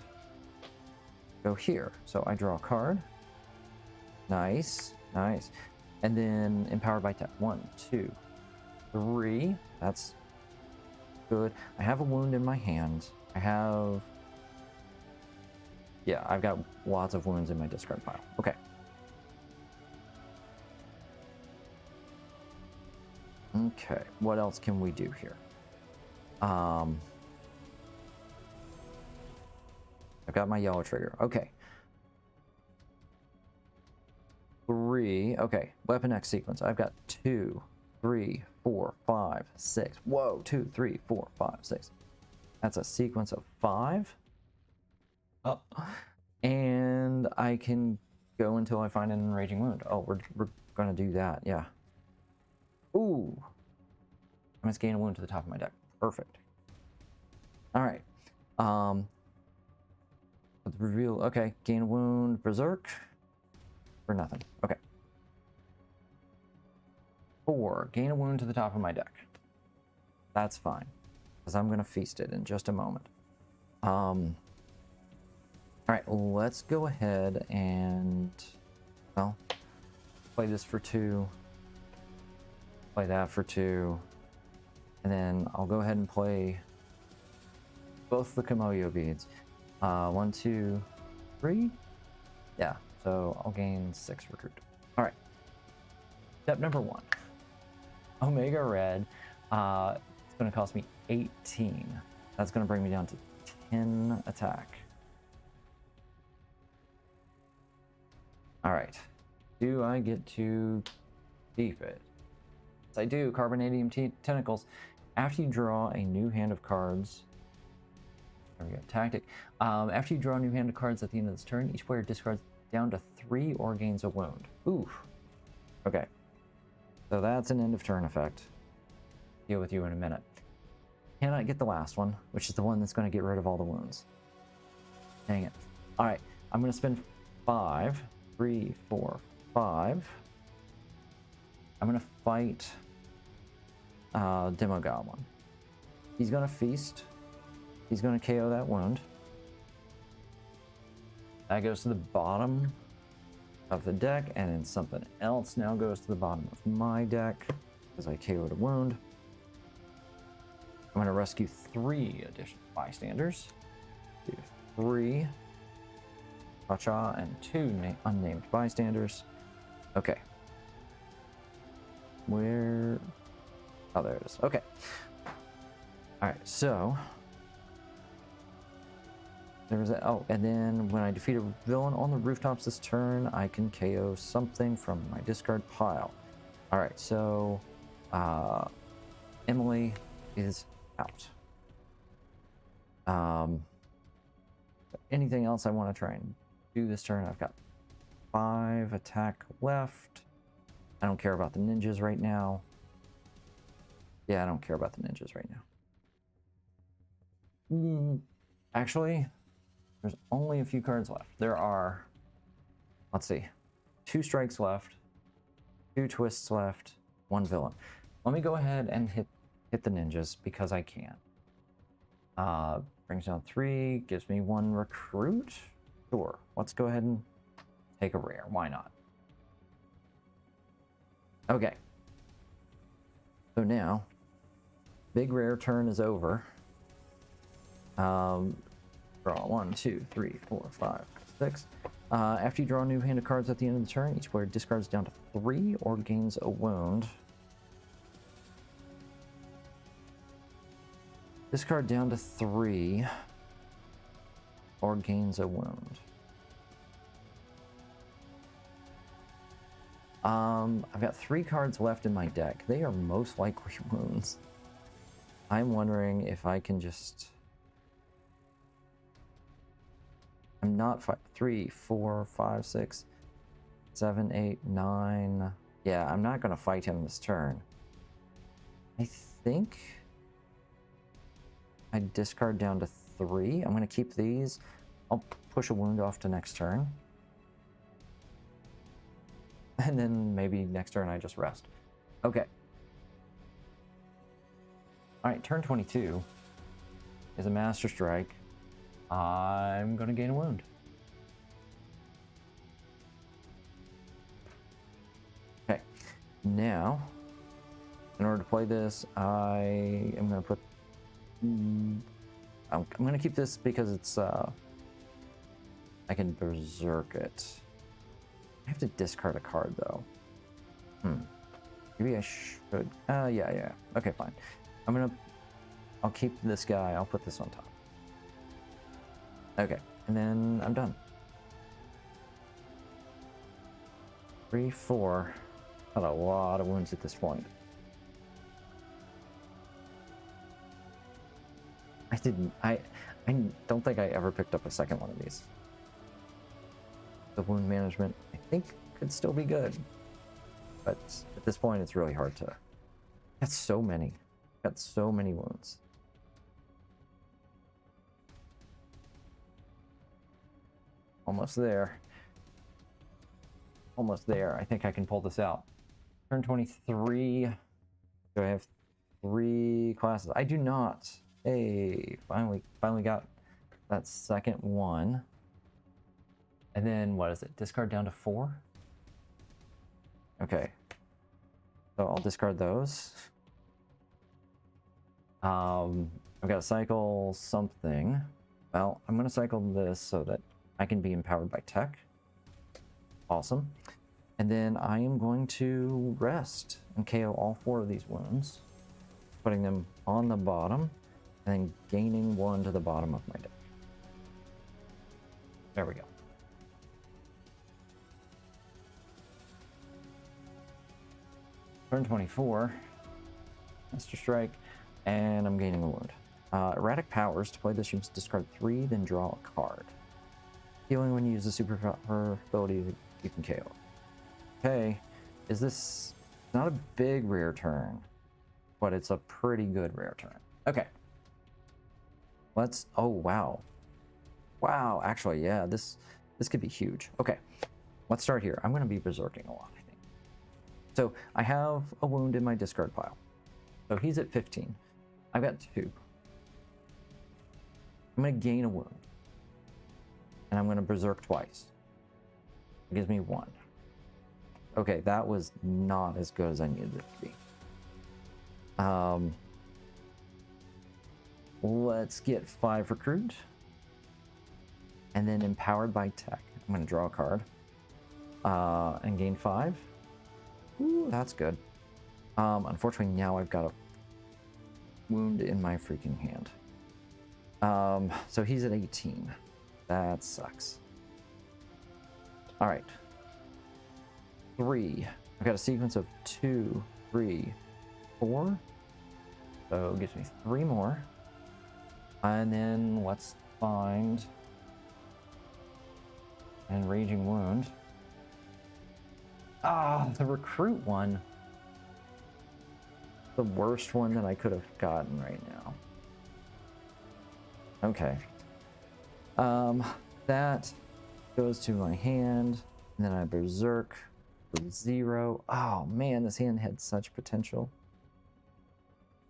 go here. So I draw a card. Nice. Nice. And then empowered by tap. 1, 2, 3. That's good. I have a wound in my hand. I've got lots of wounds in my discard pile. Okay. Okay, what else can we do here? I've got my yellow trigger. Okay. 3. Okay, Weapon X sequence. I've got 2, 3, 4, 5, 6. Whoa, 2, 3, 4, 5, 6. That's a sequence of 5. Oh. And I can go until I find an enraging wound. Oh, we're gonna do that, yeah. Ooh. I must gain a wound to the top of my deck. Perfect. All right. Reveal. Okay. Gain a wound. Berserk. For nothing. Okay. 4. Gain a wound to the top of my deck. That's fine. Because I'm going to feast it in just a moment. All right. Let's go ahead and, well, play this for 2. Play that for 2. And then I'll go ahead and play both the Kimoyo beads. 1, 2, 3. Yeah, so I'll gain 6 recruit. All right. Step number 1. Omega Red. It's going to cost me 18. That's going to bring me down to 10 attack. All right. Do I get to keep it? Yes, I do. Carbonadium Tentacles. After you draw a new hand of cards, there we go, tactic. After you draw a new hand of cards at the end of this turn, each player discards down to 3 or gains a wound. Oof. Okay. So that's an end of turn effect. Deal with you in a minute. Cannot get the last one, which is the one that's going to get rid of all the wounds. Dang it. All right. I'm going to spend 5. 3, 4, 5. I'm going to fight Demo Goblin. He's going to feast. He's going to KO that wound. That goes to the bottom of the deck, and then something else now goes to the bottom of my deck as I KO'd a wound. I'm going to rescue 3 additional bystanders. 3 Cha-Cha and 2 unnamed bystanders. Okay. Where? Oh, there it is. Okay. All right, so there was a, oh, and then when I defeat a villain on the rooftops this turn, I can KO something from my discard pile. All right, so Emily is out. Anything else I want to try and do this turn? I've got 5 attack left. I don't care about the ninjas right now. Yeah, I don't care about the ninjas right now. Actually, there's only a few cards left. There are, let's see, 2 strikes left, 2 twists left, 1 villain. Let me go ahead and hit the ninjas because I can. Brings down 3, gives me 1 recruit. Sure, let's go ahead and take a rare. Why not? Okay. So now, big rare turn is over. Draw 1, 2, 3, 4, 5, 6. After you draw a new hand of cards at the end of the turn, each player discards down to 3 or gains a wound. Discard down to 3 or gains a wound. I've got 3 cards left in my deck. They are most likely wounds. I'm wondering if I can just... I'm not 3, 4, 5, 6, 7, 8, 9. Yeah, I'm not going to fight him this turn. I think I discard down to 3. I'm going to keep these. I'll push a wound off to next turn. And then maybe next turn I just rest. Okay. Alright, turn 22 is a Master Strike. I'm going to gain a wound. Okay, now, in order to play this, I am going to put... I'm going to keep this because it's... I can berserk it. I have to discard a card, though. Maybe I should... yeah. Okay, fine. I'll keep this guy. I'll put this on top. Okay, and then I'm done. 3, 4. Got a lot of wounds at this point. I don't think I ever picked up a second one of these. The wound management, I think, could still be good. But at this point, it's really hard to... That's so many. Got so many wounds. Almost there. Almost there. I think I can pull this out. Turn 23. Do I have 3 classes? I do not. Hey, finally got that second one. And then, what is it? Discard down to 4? Okay. So I'll discard those. I've got to cycle something. Well, I'm going to cycle this so that I can be empowered by tech. Awesome. And then I am going to rest and KO all 4 of these wounds, putting them on the bottom, and then gaining 1 to the bottom of my deck. There we go. Turn 24. Master Strike, and I'm gaining a wound. Erratic powers. To play this, you must discard 3, then draw a card. Healing when you use the superpower ability, you can KO. Okay, is this not a big rare turn, but it's a pretty good rare turn. Okay. Let's, oh wow. Wow, actually, yeah, this could be huge. Okay, let's start here. I'm gonna be berserking a lot, I think. So I have a wound in my discard pile. So he's at 15. I've got 2. I'm gonna gain a wound. And I'm gonna berserk twice. It gives me 1. Okay, that was not as good as I needed it to be. Let's get 5 recruit. And then empowered by tech. I'm gonna draw a card. And gain 5. Ooh, that's good. Unfortunately, now I've got a wound in my freaking hand. So he's at 18. That sucks. All right. 3. I've got a sequence of 2, 3, 4. So it gives me 3 more. And then let's find an Raging Wound. Ah, the recruit one. The worst one that I could have gotten right now. Okay. That goes to my hand, and then I berserk for 0. Oh man, this hand had such potential.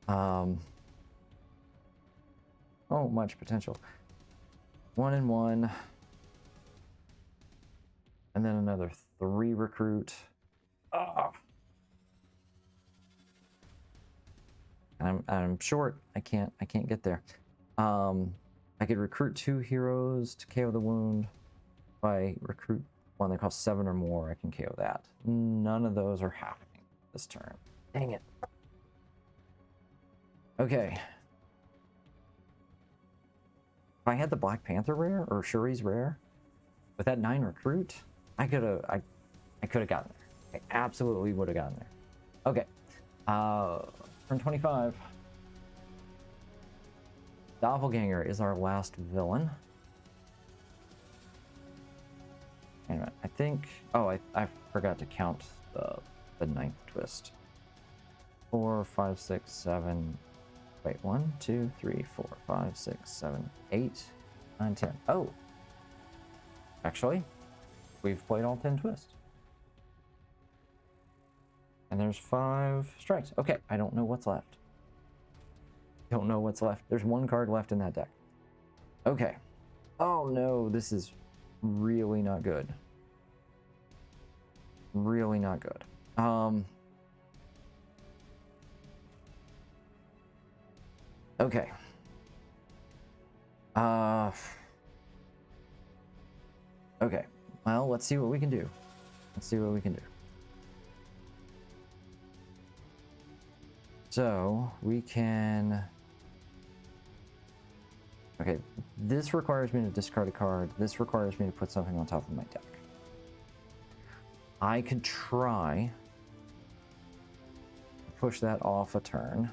Oh, much potential. 1 and 1. And then another 3 recruit. Ah. And I'm short. I can't get there. I could recruit 2 heroes to KO the wound. If I recruit one that costs 7 or more, I can KO that. None of those are happening this turn. Dang it. Okay. If I had the Black Panther rare or Shuri's rare, with that 9 recruit, I could have gotten there. I absolutely would have gotten there. Okay. Turn 25. Doppelganger is our last villain. And I think, oh, I forgot to count the 9th twist. 4, 5, 6, 7. Wait, 1, 2, 3, 4, 5, 6, 7, 8, 9, 10. Oh, actually, we've played all 10 twists. And there's 5 strikes. Okay, I don't know what's left. Don't know what's left. There's 1 card left in that deck. Okay. Oh no, this is really not good. Really not good. Okay. Okay. Well, let's see what we can do. Let's see what we can do. So, we can... Okay, this requires me to discard a card. This requires me to put something on top of my deck. I could try to push that off a turn.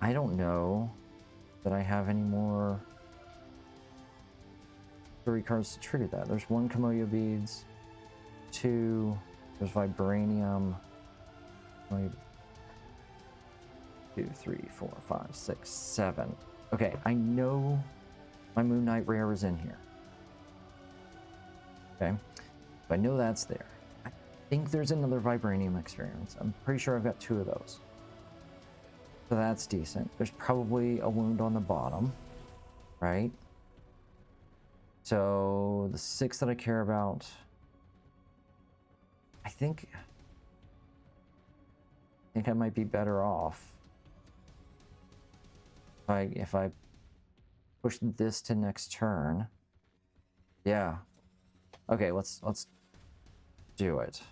I don't know that I have any more 3 cards to trigger that. There's 1 Komodo Beads, 2, there's Vibranium, 2, 3, 4, 5, 6, 7. Okay, I know my Moon Knight rare is in here. Okay, so I know that's there. I think there's another Vibranium experience. I'm pretty sure I've got 2 of those. So that's decent. There's probably a wound on the bottom, right? So the 6 that I care about, I think I might be better off if I push this to next turn. Yeah. Okay, let's do it.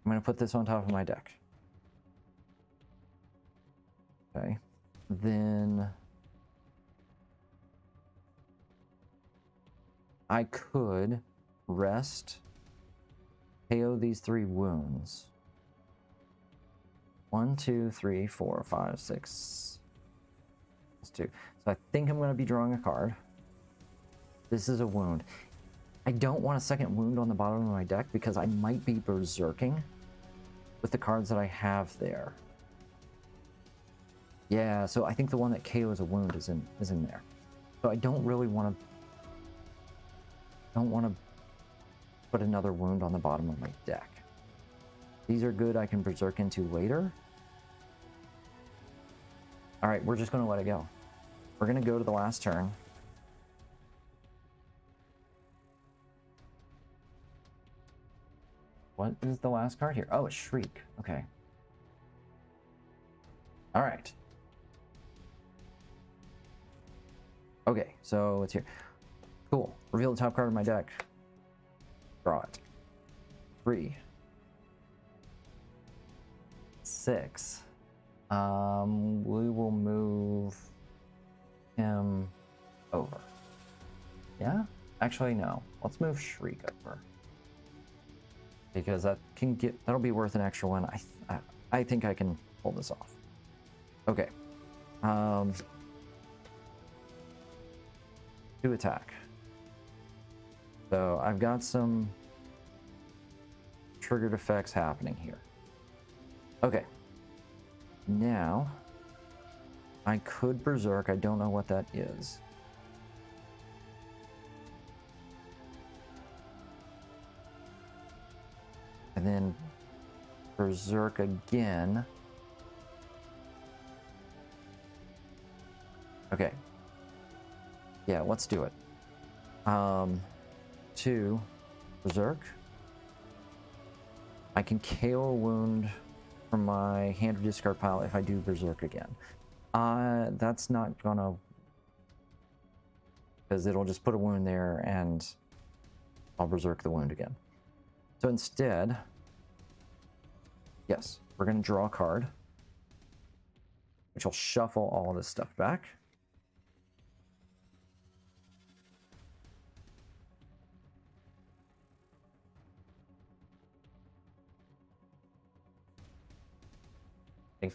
I'm gonna put this on top of my deck. Okay. Then I could rest, KO these 3 wounds. 1, 2, 3, 4, 5, 6. That's 2. So I think I'm going to be drawing a card. This is a wound. I don't want a second wound on the bottom of my deck because I might be berserking with the cards that I have there. Yeah, so I think the one that KOs a wound is in there. So I don't really want to put another wound on the bottom of my deck. These are good I can berserk into later. All right, we're just going to let it go. We're going to go to the last turn. What is the last card here? Oh, it's Shriek. Okay. All right. Okay, so it's here. Cool. Reveal the top card of my deck. Draw it. 3. 6. We will move him over. Yeah? Actually, no. Let's move Shriek over. Because that'll be worth an extra one. I think I can pull this off. Okay. 2 attack. So I've got some triggered effects happening here. Okay. Now, I could Berserk. I don't know what that is. And then Berserk again. Okay. Yeah, let's do it. 2 Berserk. I can KO a wound from my hand or discard pile if I do Berserk again. That's not gonna, because it'll just put a wound there and I'll Berserk the wound again. So instead, yes, we're gonna draw a card, which will shuffle all of this stuff back.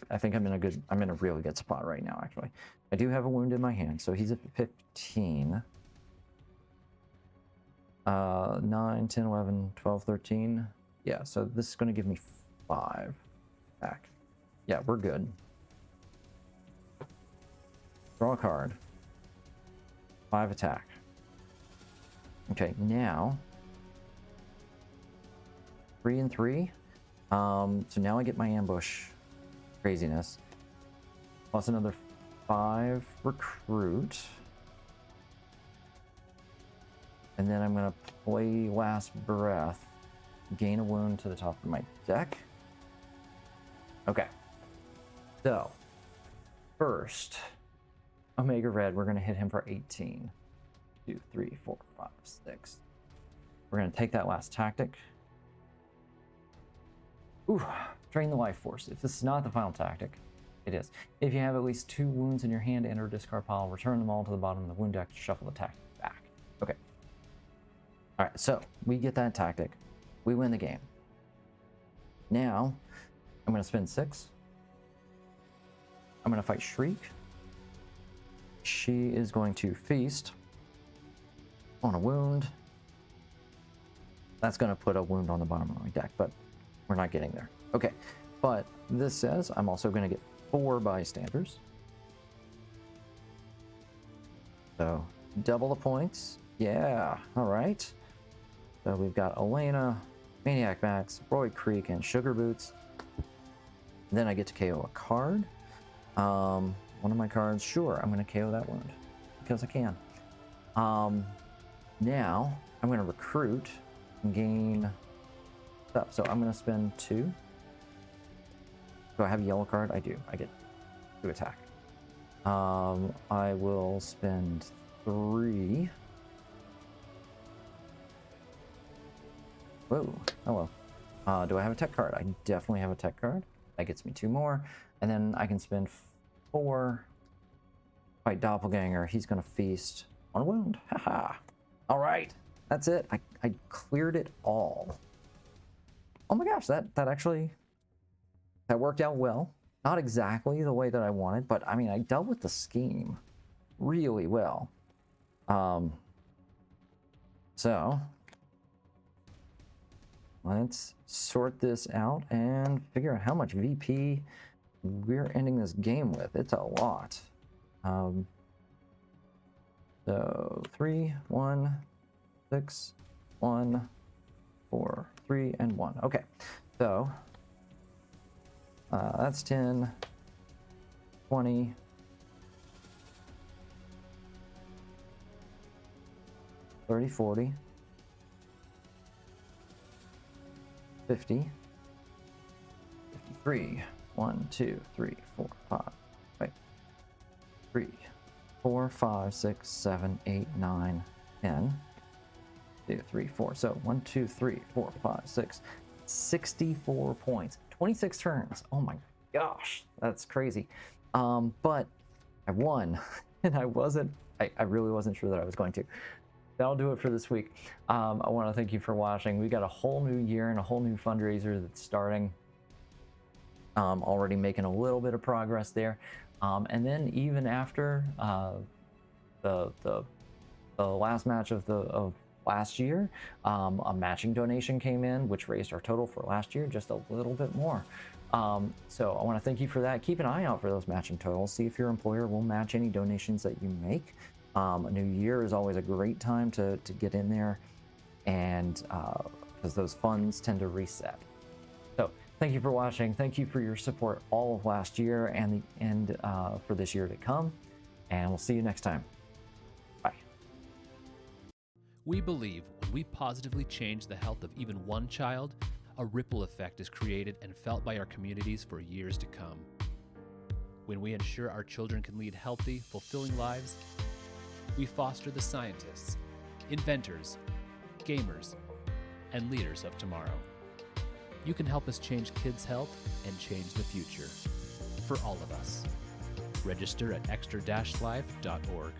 I think I'm in a really good spot right now, actually. I do have a wound in my hand, so he's at 15. 9, 10, 11, 12, 13. Yeah, so this is going to give me 5 back. Yeah, we're good. Draw a card. 5 attack. Okay, now 3 and 3. So now I get my ambush craziness. Plus another 5 recruit. And then I'm going to play Last Breath. Gain a wound to the top of my deck. Okay. So, first, Omega Red, we're going to hit him for 18. 2, 3, 4, 5, 6. We're going to take that last tactic. Ooh, drain the life force. If this is not the final tactic, it is. If you have at least 2 wounds in your hand and or discard pile, return them all to the bottom of the wound deck to shuffle the tactic back. Okay. All right, so we get that tactic. We win the game. Now, I'm going to spend 6. I'm going to fight Shriek. She is going to feast on a wound. That's going to put a wound on the bottom of my deck, but we're not getting there. Okay, but this says I'm also going to get 4 bystanders. So double the points. Yeah, all right. So we've got Elena, Maniac Max, Roy Creek, and Sugar Boots. Then I get to KO a card. One of my cards, sure, I'm going to KO that wound because I can. Now I'm going to recruit and gain stuff. So I'm going to spend 2. Do I have a yellow card? I do. I get to attack. I will spend 3. Whoa, hello. Do I have a tech card? I definitely have a tech card. That gets me 2 more. And then I can spend 4. Fight Doppelganger. He's going to feast on a wound. Haha. All right. That's it. I cleared it all. Oh my gosh, that actually, that worked out well. Not exactly the way that I wanted, but I mean, I dealt with the scheme really well. So let's sort this out and figure out how much VP we're ending this game with. It's a lot. So 3, 1, 6, 1, 4, 3, and 1. Okay, so that's 10, 20, 30, 40, 50, 53. 1, 2, 3, 4, 5. Wait. 3, 4, 5, 6, 7, 8, 9, 10. 2, 3, 4. So 1, 2, 3, 4, 5, 6. 64 points. 26 turns. Oh my gosh, that's crazy. But I won, and I really wasn't sure that I was going to. That'll do it for this week. I want to thank you for watching. We got a whole new year and a whole new fundraiser that's starting. Already making a little bit of progress there. And then even after the last match of last year, a matching donation came in, which raised our total for last year just a little bit more. So I want to thank you for that. Keep an eye out for those matching totals. See if your employer will match any donations that you make. A new year is always a great time to get in there, and because those funds tend to reset. So thank you for watching. Thank you for your support all of last year and for this year to come. And we'll see you next time. Bye. We believe when we positively change the health of even one child, a ripple effect is created and felt by our communities for years to come. When we ensure our children can lead healthy, fulfilling lives, we foster the scientists, inventors, gamers, and leaders of tomorrow. You can help us change kids' health and change the future for all of us. Register at extra-life.org.